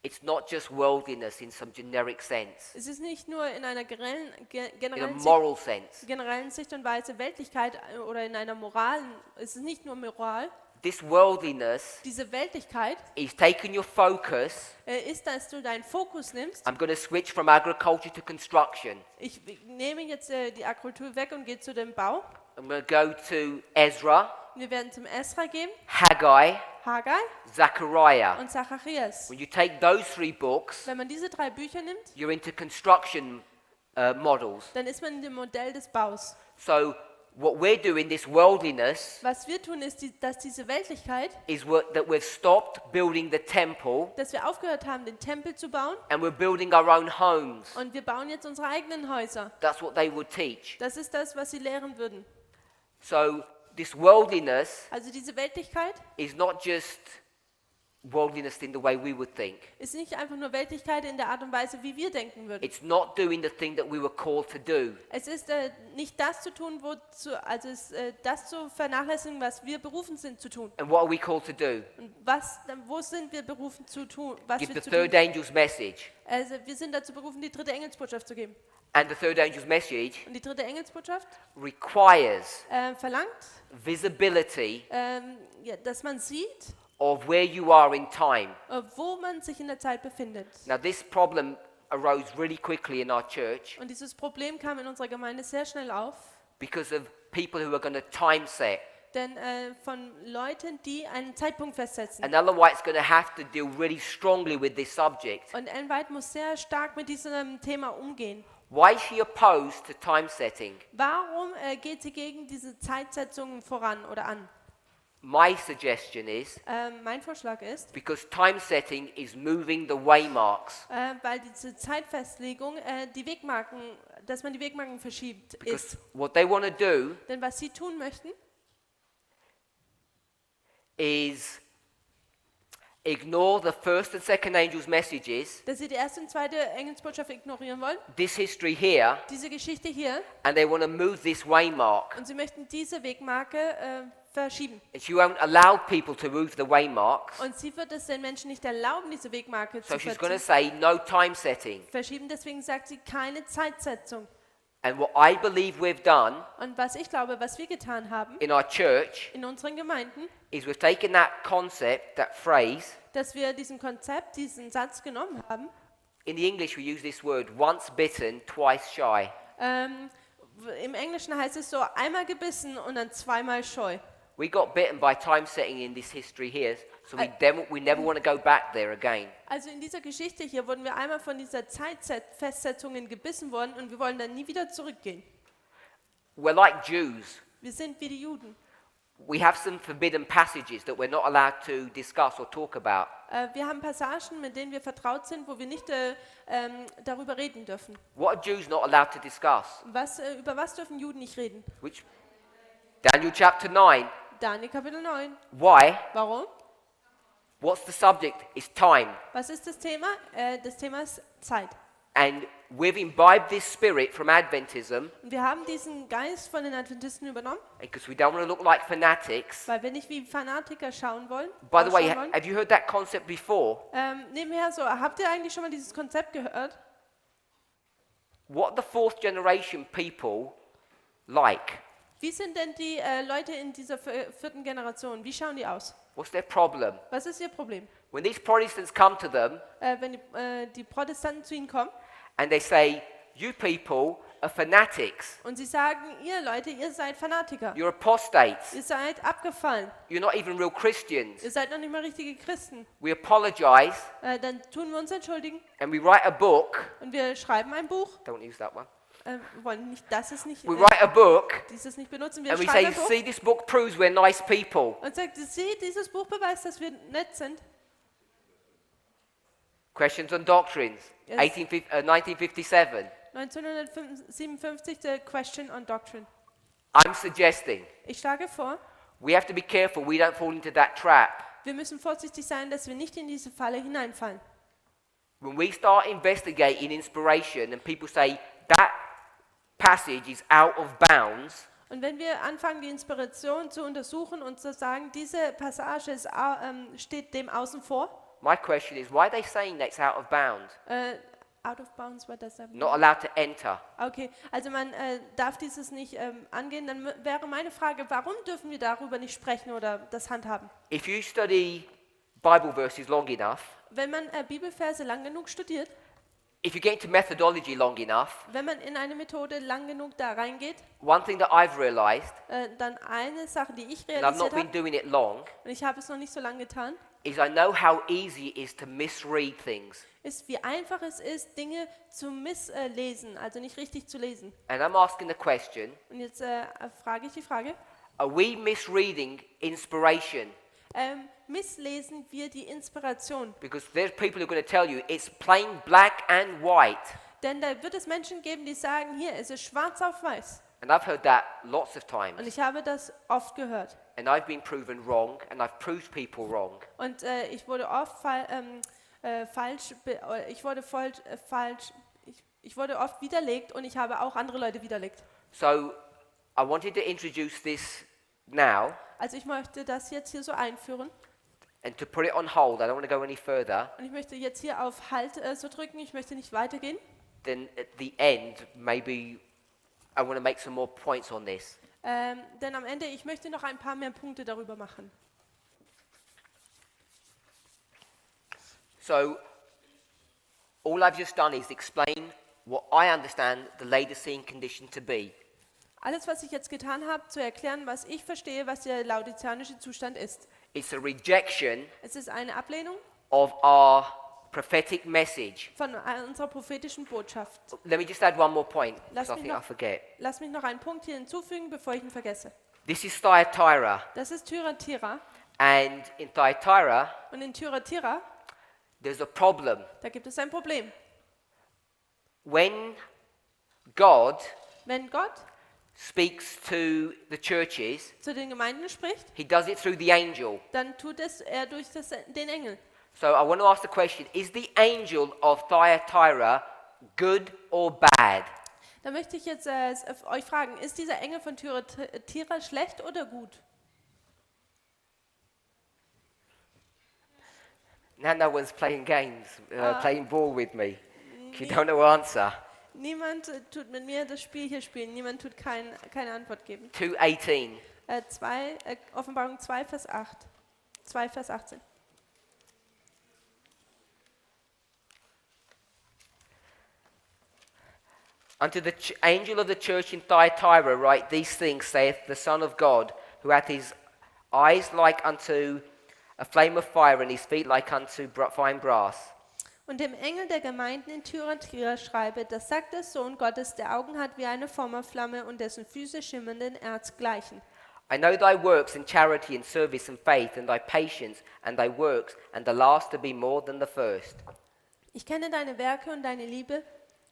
It's not just worldliness in some generic sense, Es ist nicht nur in einer in a generellen moral sense. Sicht und Weise Weltlichkeit oder in einer moralen, es ist nicht nur Moral. This worldliness Diese Weltlichkeit is taking your focus. ist, dass du deinen Fokus nimmst. I'm going to switch from agriculture to construction. Ich nehme jetzt die Agrikultur weg und gehe zu dem Bau. I'm going to go to Ezra, Wir werden zum Esra gehen, Haggai, Haggai Zechariah. und Zacharias. When you take those 3 books, Wenn man diese 3 Bücher nimmt, you're into construction models. dann ist man in dem Modell des Baus. So what we're doing, this worldliness, Was wir tun, ist, dass diese Weltlichkeit, is that we've stopped building the temple dass wir aufgehört haben, den Tempel zu bauen and we're building our own homes. und wir bauen jetzt unsere eigenen Häuser. That's what they would teach. Das ist das, was sie lehren würden. So this worldliness Also diese Weltlichkeit is not just worldliness in the way we would think. Ist nicht einfach nur Weltlichkeit in der Art und Weise, wie wir denken würden. It's not doing the thing that we were called to do. Es ist nicht das zu tun, das zu vernachlässigen, was wir berufen sind zu tun. And what are we called to do? Und wo sind wir berufen zu tun, was Give wir the zu tun? third angel's message. Also wir sind dazu berufen, die dritte Engelsbotschaft zu geben. And the third angel's message Und die dritte Engelsbotschaft requires verlangt, visibility ja, dass man sieht, of where you are in time. wo man sich in der Zeit befindet. Now, this problem arose really quickly in our church Und dieses Problem kam in unserer Gemeinde sehr schnell auf, because of people who are going to time set. denn von Leuten, die einen Zeitpunkt festsetzen. And Ellen White's going to have to deal really strongly with this subject. Und Ellen White muss sehr stark mit diesem Thema umgehen. Why is she opposed to time setting? Warum geht sie gegen diese Zeitsetzungen voran oder an? My suggestion is Mein Vorschlag ist, because time setting is moving the waymarks. weil diese Zeitfestlegung dass man die Wegmarken verschiebt, Because ist. what they want to do Denn was sie tun möchten, is ignore the first and second angel's messages, dass sie die erste und zweite Engelsbotschaft ignorieren wollen, this history here, diese Geschichte hier, and they want to move this waymark. und sie möchten diese Wegmarke verschieben. And she won't allow people to move the waymarks. Und sie wird es den Menschen nicht erlauben, diese Wegmarke So zu she's going to verziehen. say no time setting. Verschieben, deswegen sagt sie keine Zeitsetzung. And what I believe we've done Und was ich glaube, was wir getan haben in our church in unseren Gemeinden, is we've taken that concept, that phrase. dass wir diesen Konzept, diesen Satz genommen haben. In the English we use this word, once bitten, twice shy. Im Englischen heißt es so, einmal gebissen und dann zweimal scheu. We got bitten by time setting in this history here, so we never want to go back there again. Also in dieser Geschichte hier wurden wir einmal von dieser Zeitfestsetzungen gebissen worden und wir wollen dann nie wieder zurückgehen. We're like Jews. Wir sind wie die Juden. We have some forbidden passages that we're not allowed to discuss or talk about. Wir haben Passagen, mit denen wir vertraut sind, wo wir nicht darüber reden dürfen. What are Jews not allowed to discuss? Über was dürfen Juden nicht reden? Which Daniel chapter 9. Daniel Kapitel 9. Why? Warum? What's the subject? It's time. Was ist das Thema? Das Thema ist Zeit. And we've imbibed this spirit from Adventism Und wir haben diesen Geist von den Adventisten übernommen, because we don't want to look like fanatics. weil wir nicht wie Fanatiker schauen wollen. By the way, ausschauen wollen. have you heard that concept before? Nebenher so, habt ihr eigentlich schon mal dieses Konzept gehört? What the fourth generation people like? Wie sind denn die Leute in dieser vierten Generation? Wie schauen die aus? What's their problem? Was ist ihr Problem? When these Protestants come to them Wenn die Protestanten zu ihnen kommen and they say, you people are fanatics, und sie sagen, ihr Leute, ihr seid Fanatiker. you're apostates, Ihr seid abgefallen. you're not even real Christians. Ihr seid noch nicht mal richtige Christen. We apologize Dann tun wir uns entschuldigen and we write a book. und wir schreiben ein Buch. Don't use that one. Wir wollen nicht, We write a book dieses nicht benutzen. Wir and we schreiben say, ein Buch see, this book proves we're nice people. und sagt, seht, dieses Buch beweist, dass wir nett sind. Questions on doctrines, Yes. 1957. 1957, the question on doctrine. I'm suggesting Ich schlage vor, we have to be careful we don't fall into that trap. wir müssen vorsichtig sein, dass wir nicht in diese Falle hineinfallen. When we start investigating inspiration and people say that passage is out of bounds, Und wenn wir anfangen, die Inspiration zu untersuchen und zu sagen, diese Passage steht dem außen vor, my question is, why are they saying that's out of bounds? out of bounds, what does that mean? Not allowed to enter. Okay, also man darf dieses nicht angehen. Dann wäre meine Frage, warum dürfen wir darüber nicht sprechen oder das handhaben? If you study Bible verses long enough, Wenn man Bibelverse lang genug studiert, if you get into methodology long enough, wenn man in eine Methode lang genug da reingeht, one thing that I've realized, dann eine Sache, die ich and I've not realisiert been habe, doing it long, und ich habe es noch nicht so lange getan, is I know how easy it is to misread things. ist, wie einfach es ist, Dinge zu misslesen, also nicht richtig zu lesen. And I'm asking the question, Und jetzt frage ich die Frage, are we misreading inspiration? misslesen wir die Inspiration? Because there's people who are going to tell you it's plain black and white. Denn da wird es Menschen geben, die sagen, hier, es ist schwarz auf weiß. And I've heard that lots of Und times. ich habe das oft gehört. And I've been proven wrong, and I've proved people wrong. Und ich wurde oft falsch, ich wurde oft widerlegt und ich habe auch andere Leute widerlegt. So I wanted to introduce this now Also ich möchte das jetzt hier so einführen and to put it on hold. I don't want to go any further. und ich möchte jetzt hier auf Halt so drücken, ich möchte nicht weitergehen. Then at the end, maybe I want to make some more points on this. Denn am Ende, ich möchte noch ein paar mehr Punkte darüber machen. So all I've just done is explain what I understand the Laodicean condition to be. Alles, was ich jetzt getan habe, zu erklären, was ich verstehe, was der laodizianische Zustand ist. It's a rejection Es ist eine Ablehnung of our prophetic message. von unserer prophetischen Botschaft. Let me just add one more point, Lass because I mich think noch- I forget. Lass mich noch einen Punkt hier hinzufügen, bevor ich ihn vergesse. This is Thyatira, Das ist Thyatira. and in Thyatira, Und in Thyatira, there's a problem. da gibt es ein Problem. When God Wenn Gott speaks to the churches, zu den Gemeinden spricht, he does it through the angel. dann tut es er durch den Engel. So I want to ask the question, is the angel of Thyatira good or bad? Da möchte ich jetzt euch fragen, ist dieser Engel von Thyatira schlecht oder gut? Now no one's playing games, playing ball with me. You don't know answer. Niemand tut mit mir das Spiel hier spielen, niemand tut keine Antwort geben. 2:18. Offenbarung 2, Vers 8. 2, Vers 18. Unto the angel of the church in Thyatira write, these things saith the Son of God, who hath his eyes like unto a flame of fire, and his feet like unto fine brass. Und dem Engel der Gemeinden in Thyatira schreibe, das sagt der Sohn Gottes, der Augen hat wie eine Feuerflamme und dessen Füße schimmernden Erz gleichen. I know thy works and charity and service and faith and thy patience and thy works, and the last to be more than the first. Ich kenne deine Werke und deine Liebe,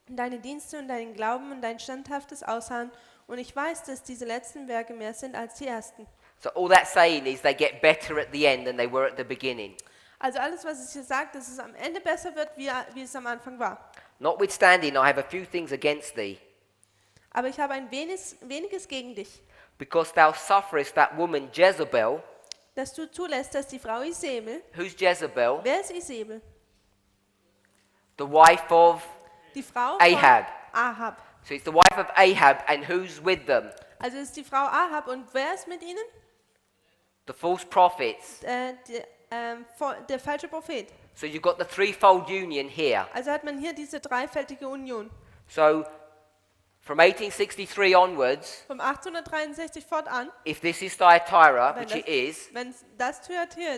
und deine Dienste und deinen Glauben und dein standhaftes Ausharren, und ich weiß, dass diese letzten Werke mehr sind als die ersten. So all that's saying is they get better at the end than they were at the beginning. Also alles, was es hier sagt, dass es am Ende besser wird, wie es am Anfang war. Notwithstanding, I have a few things against thee, Aber ich habe ein weniges gegen dich, because thou sufferest that woman Jezebel. dass du zulässt, dass die Frau Isabel, Who's Jezebel? wer ist Isabel? The wife of Die Frau Ahab. von Ahab. So it's the wife of Ahab, and who's with them? Also ist die Frau Ahab und wer ist mit ihnen? The false prophets. Der falsche Prophet. So you've got the threefold union here. Also hat man hier diese dreifältige Union. So from 1863 onwards, Vom 1863 fortan, if this is Thyatira, wenn which it is, das Thyatira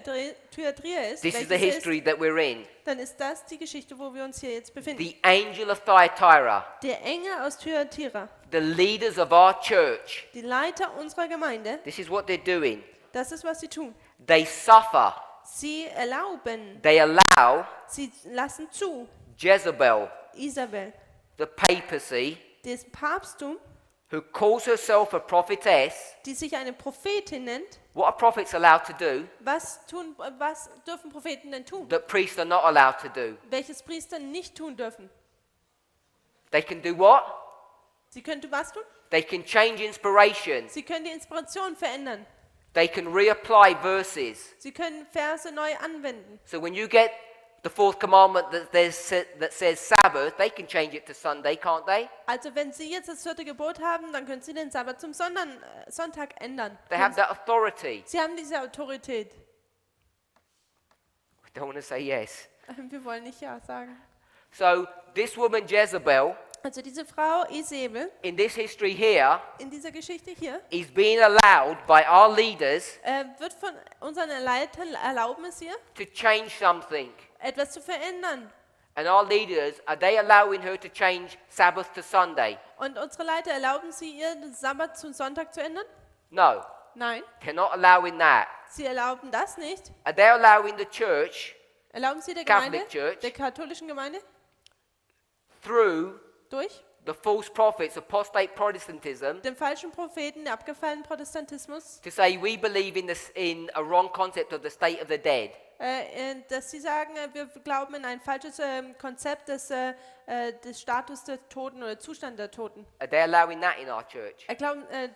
ist, this is welches the history that we're in. dann ist das die Geschichte, wo wir uns hier jetzt befinden. The angel of Thyatira, Der Engel aus Thyatira, the leaders of our church, die Leiter unserer Gemeinde, this is what they're doing. das ist, was sie tun. They suffer, Sie erlauben, they allow sie lassen zu, Jezebel, Isabel, the papacy, das Papsttum, who calls herself a prophetess. die sich eine Prophetin nennt. What are prophets allowed to do Was dürfen Propheten denn tun? that priests are not allowed to do? Welches Priester nicht tun dürfen? They can do what? Sie können was tun? They can change inspiration. Sie können die Inspiration verändern. They can reapply verses. Sie können Verse neu anwenden. So when you get the fourth commandment that says Sabbath, they can change it to Sunday, can't they? Also wenn Sie jetzt das 4. Gebot haben, dann können Sie den Sabbat zum Sonntag ändern. They have that authority. Sie haben diese Autorität. I don't want to say yes. Wir wollen nicht ja sagen. So this woman Jezebel, Also diese Frau Isabel in this history here, in dieser Geschichte hier is being allowed by our leaders wird von unseren Leitern erlauben es ihr, to change something. etwas zu verändern. And our leaders, are they allowing her to change Sabbath to Sunday? Und unsere Leiter erlauben sie ihr, den Sabbat zum Sonntag zu ändern? No, Nein, they're not allowing that. sie erlauben das nicht. Are they allowing the church, Erlauben sie der Catholic Gemeinde, Church, der katholischen Gemeinde, through durch the false prophets, apostate Protestantism, dem falschen Propheten, der abgefallenen Protestantismus, to say we believe in a wrong concept of the state of the dead. dass sie sagen, wir glauben in ein falsches Konzept des Status der Toten oder Zustand der Toten. Are they allowing that in our church?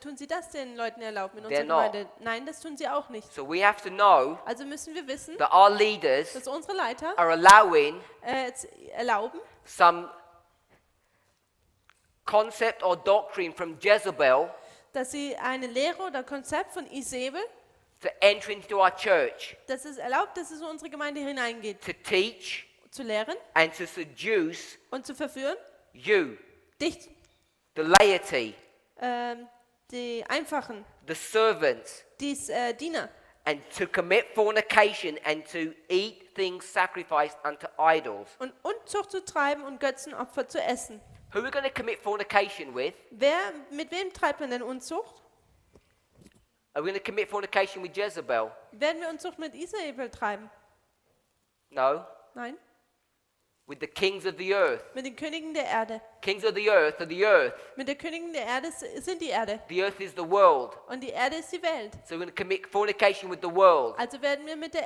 Tun sie das den Leuten erlauben in They're unserer not. Gemeinde? Nein, das tun sie auch nicht. So we have to know Also müssen wir wissen, that our leaders dass unsere Leiter are allowing erlauben, some concept or doctrine from Jezebel dass sie eine Lehre oder Konzept von Isabel, to enter into our church, dass es erlaubt, dass es in unsere Gemeinde hineingeht, to teach zu lehren and to seduce und zu verführen, you, dich, the laity, die Einfachen, the servants, die Diener, and to commit fornication and to eat things sacrificed unto idols. und Unzucht zu treiben und Götzenopfer zu essen. Who are we going to commit fornication with? Mit wem treibt man denn Unzucht? Are we going to commit fornication with Jezebel? Werden wir Unzucht mit Isabel treiben? No. Nein. With the kings of the earth. Mit den Königen der Erde. Kings of the earth are the earth. Mit den Königen der Erde sind die Erde. The earth is the world. Und die Erde ist die Welt. So we're going to commit fornication with the world. Also werden wir mit der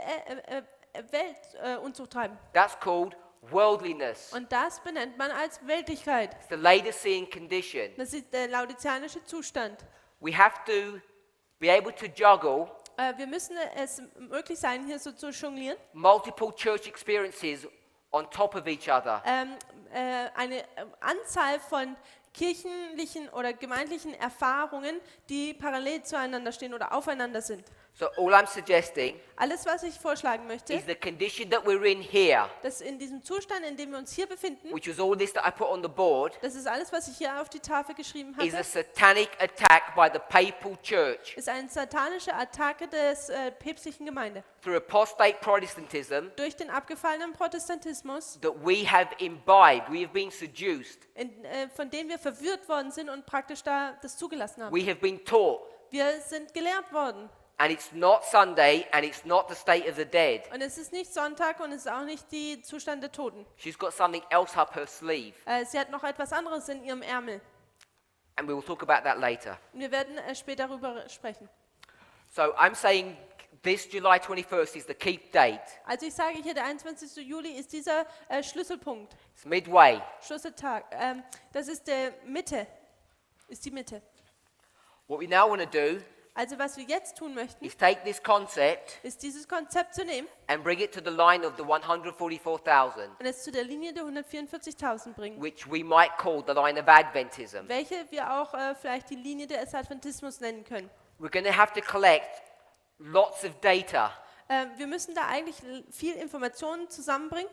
Welt Unzucht treiben. That's called worldliness. Und das benennt man als Weltlichkeit. It's the Laodicean condition. Das ist der laodizianische Zustand. We have to be able to juggle Wir müssen es möglich sein, hier so zu jonglieren. multiple church experiences on top of each other. Eine Anzahl von kirchlichen oder gemeindlichen Erfahrungen, die parallel zueinander stehen oder aufeinander sind. So all I'm suggesting Alles, was ich vorschlagen möchte, is the condition that we're in here, dass in diesem Zustand, in dem wir uns hier befinden, which was all this that I put on the board, das ist alles, was ich hier auf die Tafel geschrieben is a hatte, satanic attack by the papal church ist eine satanische Attacke des päpstlichen Gemeinde. through apostate Protestantism Durch den abgefallenen Protestantismus, that we have imbibed, we have been seduced, von dem wir verwirrt worden sind und praktisch da das zugelassen haben. we have been taught. Wir sind gelehrt worden. And it's not Sunday and it's not the state of the dead. Und es ist nicht Sonntag und es ist auch nicht die Zustand der Toten. She's got something else up her sleeve. Sie hat noch etwas anderes in ihrem Ärmel. And we will talk about that later. Und wir werden später darüber sprechen. So I'm saying this July 21st is the key date. Also ich sage hier, der 21. Juli ist dieser Schlüsselpunkt, It's midway. Schlüsseltag. Das ist der Mitte, ist die Mitte. What we now want to do Also was wir jetzt tun möchten, is take this concept ist dieses Konzept zu nehmen and bring it to the line of the 144,000, und es zu der Linie der 144.000 bringen, which we might call the line of Adventism. welche wir auch vielleicht die Linie des Adventismus nennen können. We're going to have to collect lots of data. Wir müssen da eigentlich viel Informationen zusammenbringen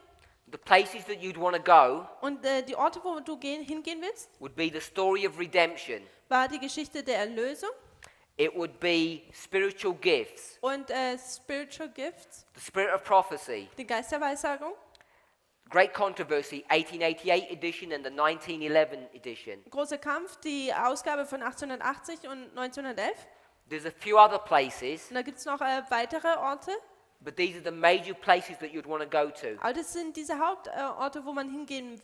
The places that you'd want to go und die Orte, wo du hingehen willst, would be the story of redemption. war die Geschichte der Erlösung It would be spiritual gifts, und Spiritual Gifts, the spirit of prophecy, die Geist der Weissagung, Great Controversy, 1888 edition and the 1911 edition. Großer Kampf, die Ausgabe von 1880 und 1911. There's a few other places, Und da gibt es noch weitere Orte, but these are the major places that you'd want to go to. aber das sind diese Hauptorte, wo man hingehen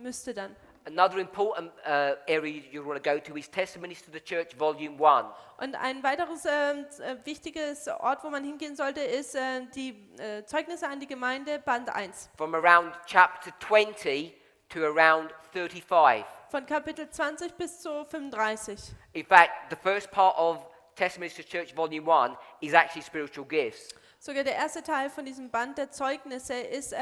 müsste dann. Another important area you'd want to go to is Testimonies to the Church, Volume 1. Und ein weiteres wichtiges Ort, wo man hingehen sollte, ist die Zeugnisse an die Gemeinde, Band 1. From around chapter 20 to around 35. Von Kapitel 20 bis zu 35. In fact, the first part of Testimonies to the Church, Volume 1 is actually spiritual gifts. Sogar der erste Teil von diesem Band der Zeugnisse ist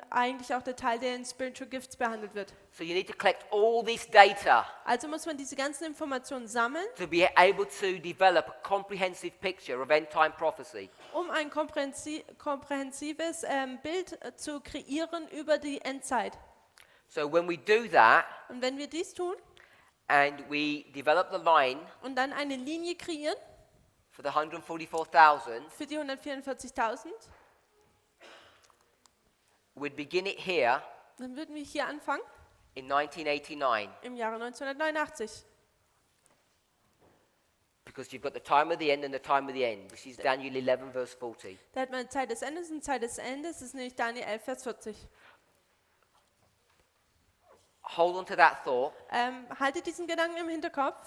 eigentlich auch der Teil, der in Spiritual Gifts behandelt wird. So you need to collect all this data Also muss man diese ganzen Informationen sammeln, to be able to develop a comprehensive picture of end-time prophecy. um ein komprehensives Bild zu kreieren über die Endzeit. So when we do that Und wenn wir dies tun and we develop the line und dann eine Linie kreieren for the 144,000, für die 144.000, we'd begin it here dann würden wir hier anfangen in 1989 im Jahre 1989. because you've got the time of the end and the time of the end, which is Daniel 11 verse 40. Da hat man Zeit des Endes und Zeit des Endes, das ist nämlich Daniel 11, Vers 40. hold on to that thought. Haltet diesen Gedanken im Hinterkopf.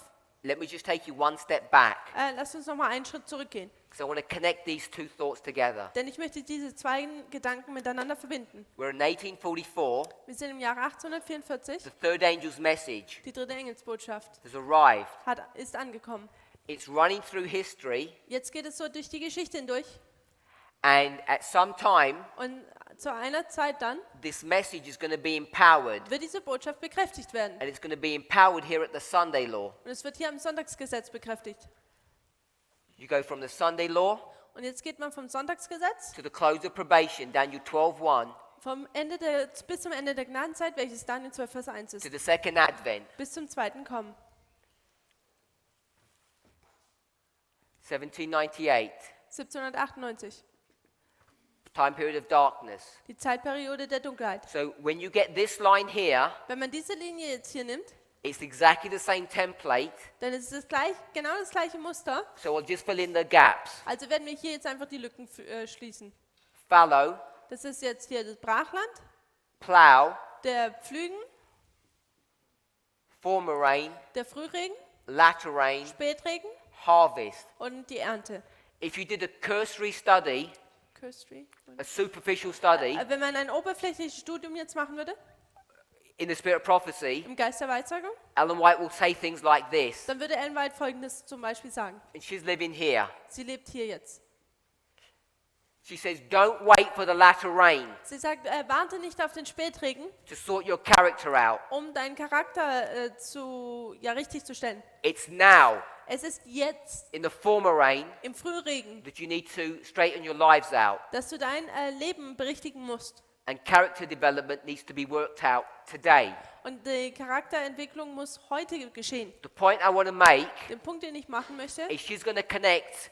Let me just take you one step back. Lasst uns nochmal einen Schritt zurückgehen. Because I want to connect these two thoughts together. Denn ich möchte diese zwei Gedanken miteinander verbinden. We're in 1844. Wir sind im Jahre 1844. The third angel's message Die dritte Engelsbotschaft has arrived. ist angekommen. It's running through history, Jetzt geht es so durch die Geschichte hindurch. and at some time, Und zu einer Zeit dann this message is going to be empowered, wird diese Botschaft bekräftigt werden. and it's going to be empowered here at the Sunday law. Und es wird hier am Sonntagsgesetz bekräftigt. You go from the Sunday law Und jetzt geht man vom Sonntagsgesetz to the close of probation, Daniel 12:1, bis zum Ende der Gnadenzeit, welches Daniel 12, Vers 1 to ist, the second advent, bis zum zweiten Kommen. 1798, 1798, time period of darkness. die Zeitperiode der Dunkelheit. So when you get this line here, Wenn man diese Linie jetzt hier nimmt, it's exactly the same template, dann ist es genau das gleiche Muster. so I'll just fill in the gaps. Also werden wir hier jetzt einfach die Lücken schließen. Fallow, Das ist jetzt hier das Brachland, plough, der Pflügen, former rain, der Frühregen, latter rain, Spätregen harvest. und die Ernte. If you did a cursory study, a superficial study Wenn man ein oberflächliches Studium jetzt machen würde, in the spirit of prophecy, im Geist der Weissagung, Ellen White will say things like this, dann würde Ellen White Folgendes zum Beispiel sagen. and she's living here. Sie lebt hier jetzt. She says, don't wait for the latter rain Sie sagt, warte nicht auf den Spätregen, to sort your character out. um deinen Charakter richtig zu stellen. It's now, Es ist jetzt in the former rain, im Frühregen, that you need to straighten your lives out. dass du dein Leben berichtigen musst. And character development needs to be worked out today. Und die Charakterentwicklung muss heute geschehen. The point I want to make Den Punkt, den ich machen möchte, is she's going to connect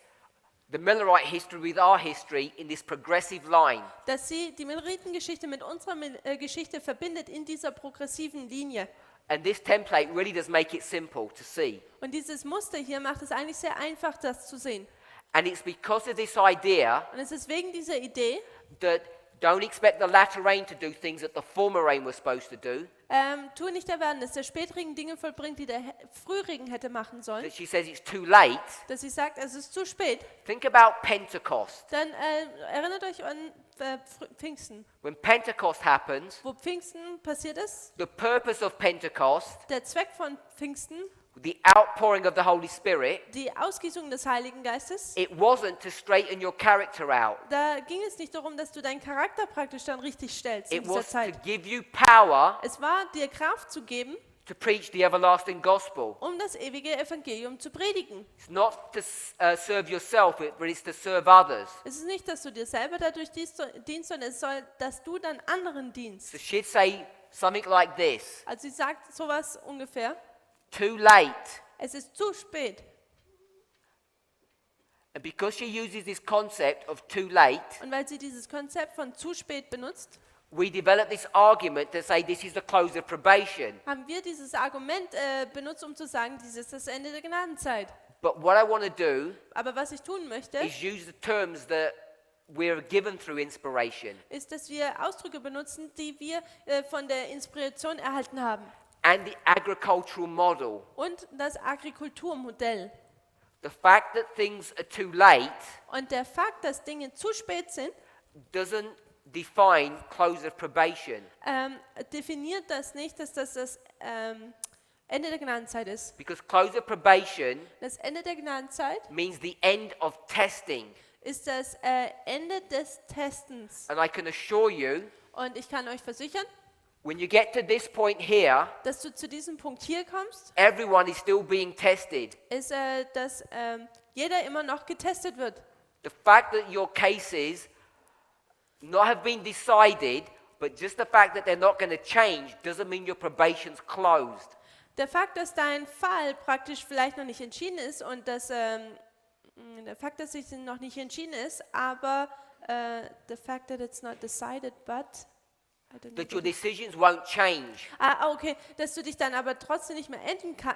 the Millerite history with our history in this progressive line. dass sie die Milleritengeschichte mit unserer Geschichte verbindet in dieser progressiven Linie. And this template really does make it simple to see. Und dieses Muster hier macht es eigentlich sehr einfach, das zu sehen. And it's because of this idea Und es ist wegen dieser Idee, that don't expect the latter rain to do things that the former rain was supposed to do. tu nicht erwarten, dass der Spätregen Dinge vollbringt, die der Frühregen hätte machen sollen. That she says it's too late. Dass sie sagt, es ist zu spät. Think about Pentecost. Dann erinnert euch an Pfingsten. When Pentecost happens, Wo Pfingsten passiert ist, the purpose of Pentecost, der Zweck von Pfingsten, the outpouring of the Holy Spirit, die Ausgießung des Heiligen Geistes, it wasn't to straighten your character out. da ging es nicht darum, dass du deinen Charakter praktisch dann richtig stellst in It dieser was to Zeit. give you power Es war dir Kraft zu geben, to preach the everlasting gospel. um das ewige Evangelium zu predigen. It's not to serve yourself, but it's to serve others. Es ist nicht, dass du dir selber dadurch dienst, sondern es soll, dass du dann anderen dienst. So she'd say something like this: Also sie sagt sowas ungefähr, too late. es ist zu spät. And because she uses this concept of too late, Und weil sie dieses Konzept von zu spät benutzt, we develop this argument to say this is the close of probation. haben wir dieses Argument benutzt, um zu sagen, dies ist das Ende der Gnadenzeit. But what I want to do Aber was ich tun möchte, is use the terms that we're given through inspiration ist, dass wir Ausdrücke benutzen, die wir von der Inspiration erhalten haben. and the agricultural model. Und das Agrikulturmodell. The fact that things are too late Und der Fakt, dass Dinge zu spät sind, doesn't define close of probation, definiert das nicht, dass das Ende der Gnadenzeit ist. because close of probation Das Ende der Gnadenzeit means the end of testing. ist das Ende des Testens. And I can assure you, Und ich kann euch versichern, when you get to this point here, dass du zu diesem Punkt hier kommst, everyone is still being tested. ist, dass jeder immer noch getestet wird. The fact that your cases not have been decided, but just the fact that they're not going to change doesn't mean your probation's closed. Der Fakt, dass dein Fall praktisch vielleicht noch nicht entschieden ist und dass der Fakt, dass es noch nicht entschieden ist, aber the fact that it's not decided, but I don't know. That your decisions won't change. Okay, dass du dich dann aber trotzdem nicht mehr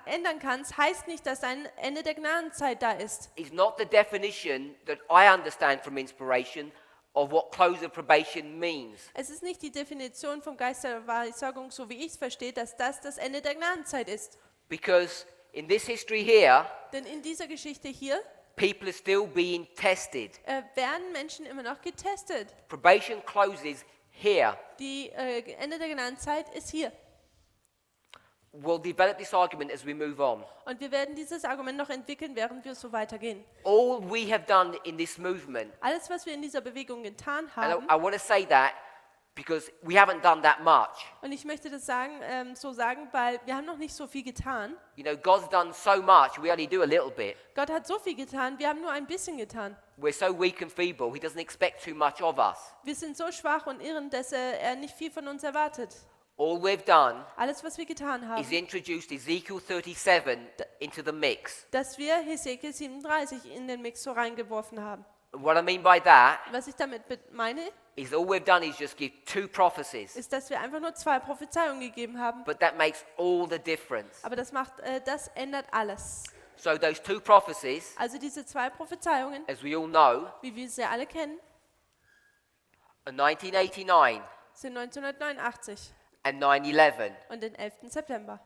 ändern kannst, heißt nicht, dass ein Ende der Gnadenzeit da ist. It's not the definition that I understand from inspiration of what close of probation means. Es ist nicht die Definition vom Geist der Weissagung, so wie ich es verstehe, dass das Ende der Gnadenzeit ist. Because in this history here, Denn in dieser Geschichte hier people are still being tested. werden Menschen immer noch getestet. Probation closes here. Die Ende der Gnadenzeit ist hier. We'll develop this argument as we move on. Und wir werden dieses Argument noch entwickeln, während wir so weitergehen. All we have done in this movement, Alles, was wir in dieser Bewegung getan and haben, I want to say that because we haven't done that much. und ich möchte das so sagen, weil wir haben noch nicht so viel getan. You know, God's done so much, we only do a little bit. Gott hat so viel getan, wir haben nur ein bisschen getan. We're so weak and feeble, He doesn't expect too much of us. Wir sind so schwach und irren, dass er nicht viel von uns erwartet. All we've done Alles, was wir getan haben, is introduced Ezekiel 37 into the mix. dass wir Hesekiel 37 in den Mix so reingeworfen haben. And what I mean by that Was ich damit meine, is all we've done is just give 2 prophecies. ist, dass wir einfach nur 2 Prophezeiungen gegeben haben. But that makes all the difference. Aber das ändert alles. So those 2 prophecies, Also diese 2 Prophezeiungen, as we all know, wie wir sie alle kennen, are 1989 sind 1989 and 9/11. und den 11. September.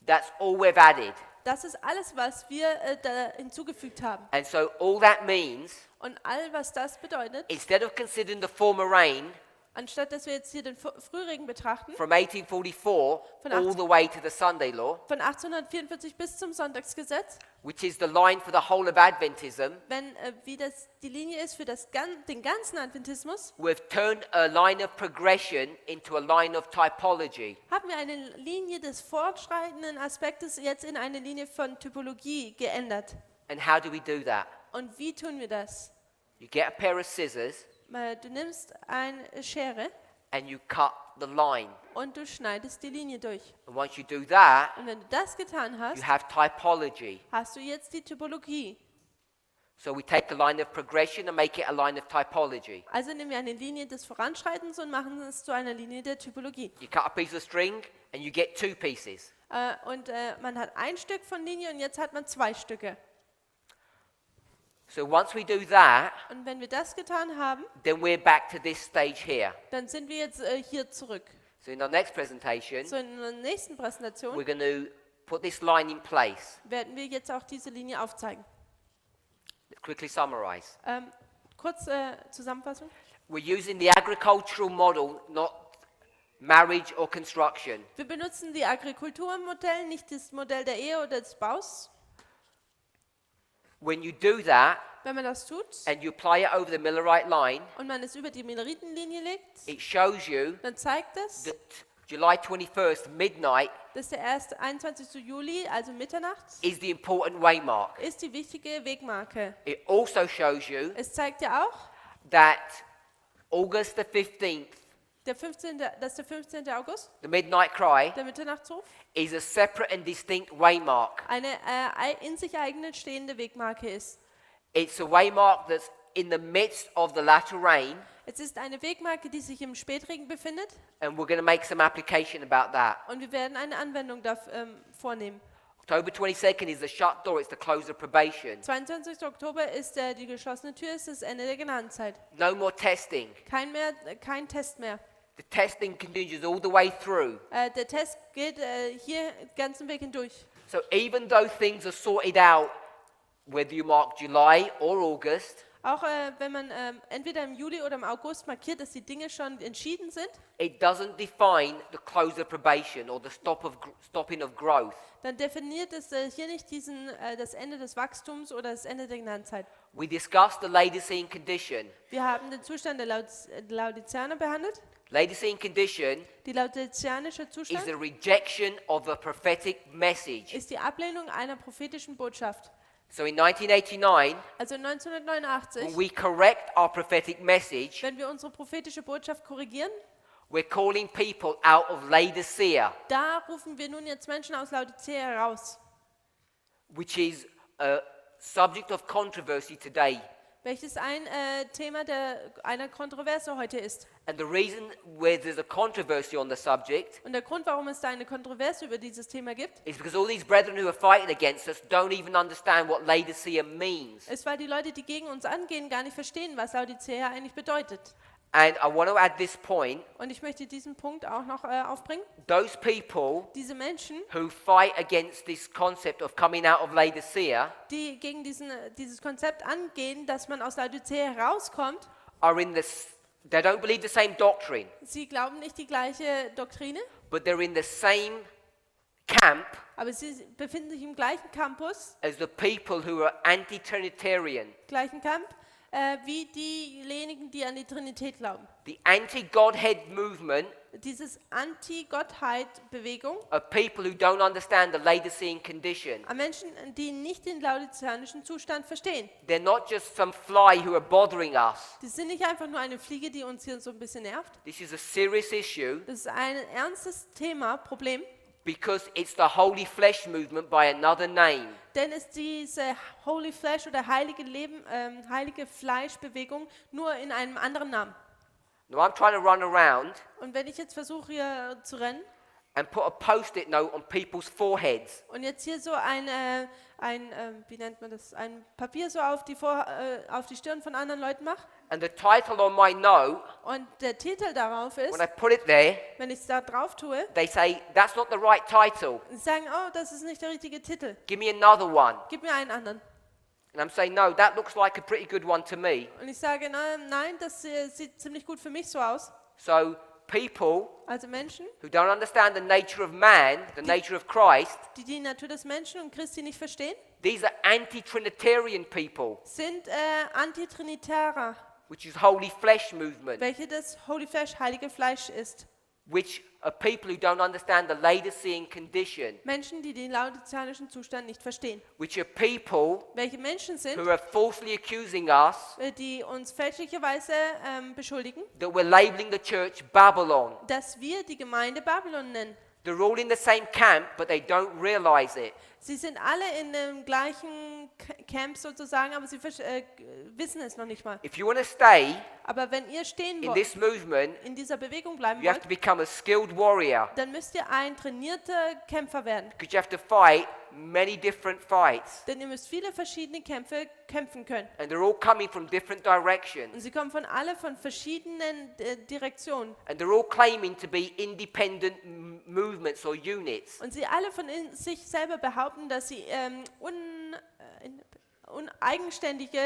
That's all we've added. Das ist alles, was wir da hinzugefügt haben. And so all that means, Und all, was das bedeutet, instead of considering the former rain anstatt dass wir jetzt hier den Frühregen betrachten, from 1844 Von all the way to the Sunday law, von 1844 bis zum Sonntagsgesetz, which is the line for the whole of Adventism, wenn wie das die Linie ist für den ganzen Adventismus, we've turned a line of progression into a line of typology. haben wir eine Linie des fortschreitenden Aspektes jetzt in eine Linie von Typologie geändert. And how do we do that? Und wie tun wir das? You get a pair of scissors Du nimmst eine Schere and you cut the line. und du schneidest die Linie durch. And once you do that, Und wenn du das getan hast, you have typology. hast du jetzt die Typologie. So we take a line of progression and make it a line of typology. Also nehmen wir eine Linie des Voranschreitens und machen es zu einer Linie der Typologie. You cut a piece of string and you get 2 pieces. Man hat ein Stück von Linie und jetzt hat man 2 Stücke. So once we do that, Und wenn wir das getan haben, then we're back to this stage here. dann sind wir jetzt hier zurück. So in our next presentation, So in der nächsten Präsentation we're going to put this line in place. werden wir jetzt auch diese Linie aufzeigen. Let's quickly summarize. Kurz Zusammenfassung. We're using the agricultural model, not marriage or construction. Wir benutzen die Agrikulturmodell, nicht das Modell der Ehe oder des Baus. When you do that Wenn man das tut and you apply it over the Millerite line, und man es über die Milleritenlinie legt, it shows you dann zeigt es, that July 21st, midnight, dass der 21. Juli, also Mitternacht, is the important waymark. ist die wichtige Wegmarke. It also shows you Es zeigt ja auch, that August the 15th, der 15. August, the midnight cry, der Mitternachtsruf, is a separate and distinct waymark. eine in sich eigene stehende Wegmarke ist. It's a waymark that's in the midst of the latter rain, Es ist eine Wegmarke, die sich im Spätregen befindet and we're going to make some application about that. und wir werden eine Anwendung vornehmen. October 22nd is the shut door, it's the close of probation. 22. Oktober ist die geschlossene Tür, ist das Ende der Gnadenzeit. No more testing. Kein Test mehr. The testing continues all the way through. Der Test geht hier den ganzen Weg hindurch. So even though things are sorted out, whether you mark July or August, Auch wenn man entweder im Juli oder im August markiert, dass die Dinge schon entschieden sind, it doesn't define the close of probation or the stopping of growth. dann definiert es hier nicht das Ende des Wachstums oder das Ende der Gnadenzeit. We discussed the Laodicean condition. Wir haben den Zustand der Laodiceaner behandelt. Laodicean condition Die laodiceanische is Zustand the rejection of a prophetic message. ist die Ablehnung einer prophetischen Botschaft. So in 1989, Also when 1989, we correct our prophetic message, wenn wir unsere prophetische Botschaft korrigieren, we're calling people out of Laodicea, da rufen wir nun jetzt Menschen aus Laodicea heraus. which is a subject of controversy today. welches ein Thema einer Kontroverse heute ist. And the reason where there's a controversy on the subject Und der Grund, warum es da eine Kontroverse über dieses Thema gibt, is because all these brethren who are fighting against us don't even understand what Laodicea means. ist, weil die Leute, die gegen uns angehen, gar nicht verstehen, was Laodicea eigentlich bedeutet. And I want to add this point. Und ich möchte diesen Punkt auch noch aufbringen. Those people Diese Menschen, who fight against this concept of coming out of Laodicea die gegen dieses Konzept angehen, dass man aus Laodicea herauskommt, are they don't believe the same doctrine, sie glauben nicht die gleiche Doktrine, but they're in the same camp aber sie befinden sich im gleichen Campus, as the people who are anti-Trinitarian. gleichen Camp, wie diejenigen, die an die Trinität glauben. The anti-Godhead movement Dieses Anti-Gottheit-Bewegung are people who don't understand the Laodicean condition. an Menschen, die nicht den laodiceanischen Zustand verstehen. They're not just some fly who are bothering us. Die sind nicht einfach nur eine Fliege, die uns hier so ein bisschen nervt. This is a serious issue Das ist ein ernstes Thema, Problem, because it's the holy flesh movement by another name. denn es ist diese Holy Flesh oder heilige Fleischbewegung nur in einem anderen Namen. Now I'm trying to run around Und wenn ich jetzt versuche hier zu rennen and put a post-it note on people's foreheads und jetzt hier so wie nennt man das, ein Papier so auf die Stirn von anderen Leuten mache and the title on my note, und der Titel darauf ist, when I put it there, wenn ich es da drauf tue, they say, that's not the right title. sie sagen, oh, das ist nicht der richtige Titel, Give me another one. gib mir einen anderen. And I'm saying, no, that looks like a pretty good one to me. Und ich sage, nein, das sieht ziemlich gut für mich so aus. So people Also Menschen, who don't understand the nature of man, the nature of Christ, die die Natur des Menschen und Christi nicht verstehen, these are anti-Trinitarian people, sind Antitrinitarer, which is holy flesh movement, welche das Holy Flesh, heilige Fleisch ist. which are people who don't understand the Laodicean condition, Menschen, die den laodiceanischen Zustand nicht verstehen. which are people Welche Menschen sind, who are falsely accusing us die uns fälschlicherweise beschuldigen, that we're labeling the church Babylon. dass wir die Gemeinde Babylon nennen. They're all in the same camp, but they don't realize it. Sie sind alle in dem gleichen Camp sozusagen, aber sie wissen es noch nicht mal. If you want to stay Aber wenn ihr stehen in wollt, this movement, in dieser Bewegung bleiben you have to wollt, become a skilled warrior, dann müsst ihr ein trainierter Kämpfer werden. because you have to fight many different fights, Denn ihr müsst viele verschiedene Kämpfe kämpfen können. and they're all coming from different Und directions, sie kommen von verschiedenen Direktionen. and they're all claiming to be independent movements or units. Und sie alle von sich selber behaupten, dass sie eigenständige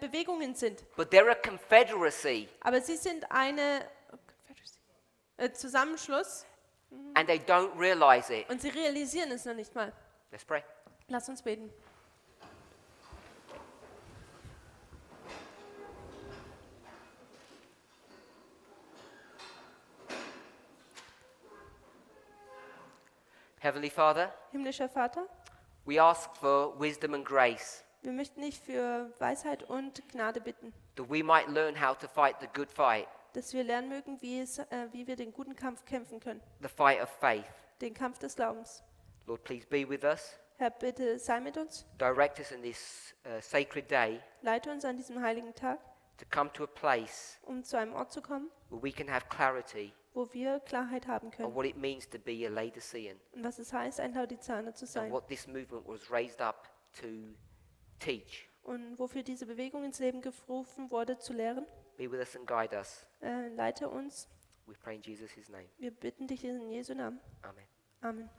Bewegungen sind. But they're a confederacy, Aber sie sind eine Zusammenschluss and they don't realize it. und sie realisieren es noch nicht mal. Let's pray. Lass uns beten. Heavenly Father, Himmlischer Vater, we ask for wisdom and grace, wir möchten dich für Weisheit und Gnade bitten, that we might learn how to fight the good fight, dass wir lernen mögen, wie wir den guten Kampf kämpfen können, the fight of faith. den Kampf des Glaubens. Lord, please be with us. Herr, bitte sei mit uns, Direct us in this sacred day leite uns an diesem heiligen Tag, to come to a place um zu einem Ort zu kommen, where we can have clarity wo wir Klarheit haben on können what it means to be a Laodicean und was es heißt, ein Laodiceaner zu and sein what this movement was raised up to teach. und wofür diese Bewegung ins Leben gerufen wurde, zu lehren. Be with us and guide us. Leite uns. We pray in Jesus' name. Wir bitten dich in Jesu Namen. Amen. Amen.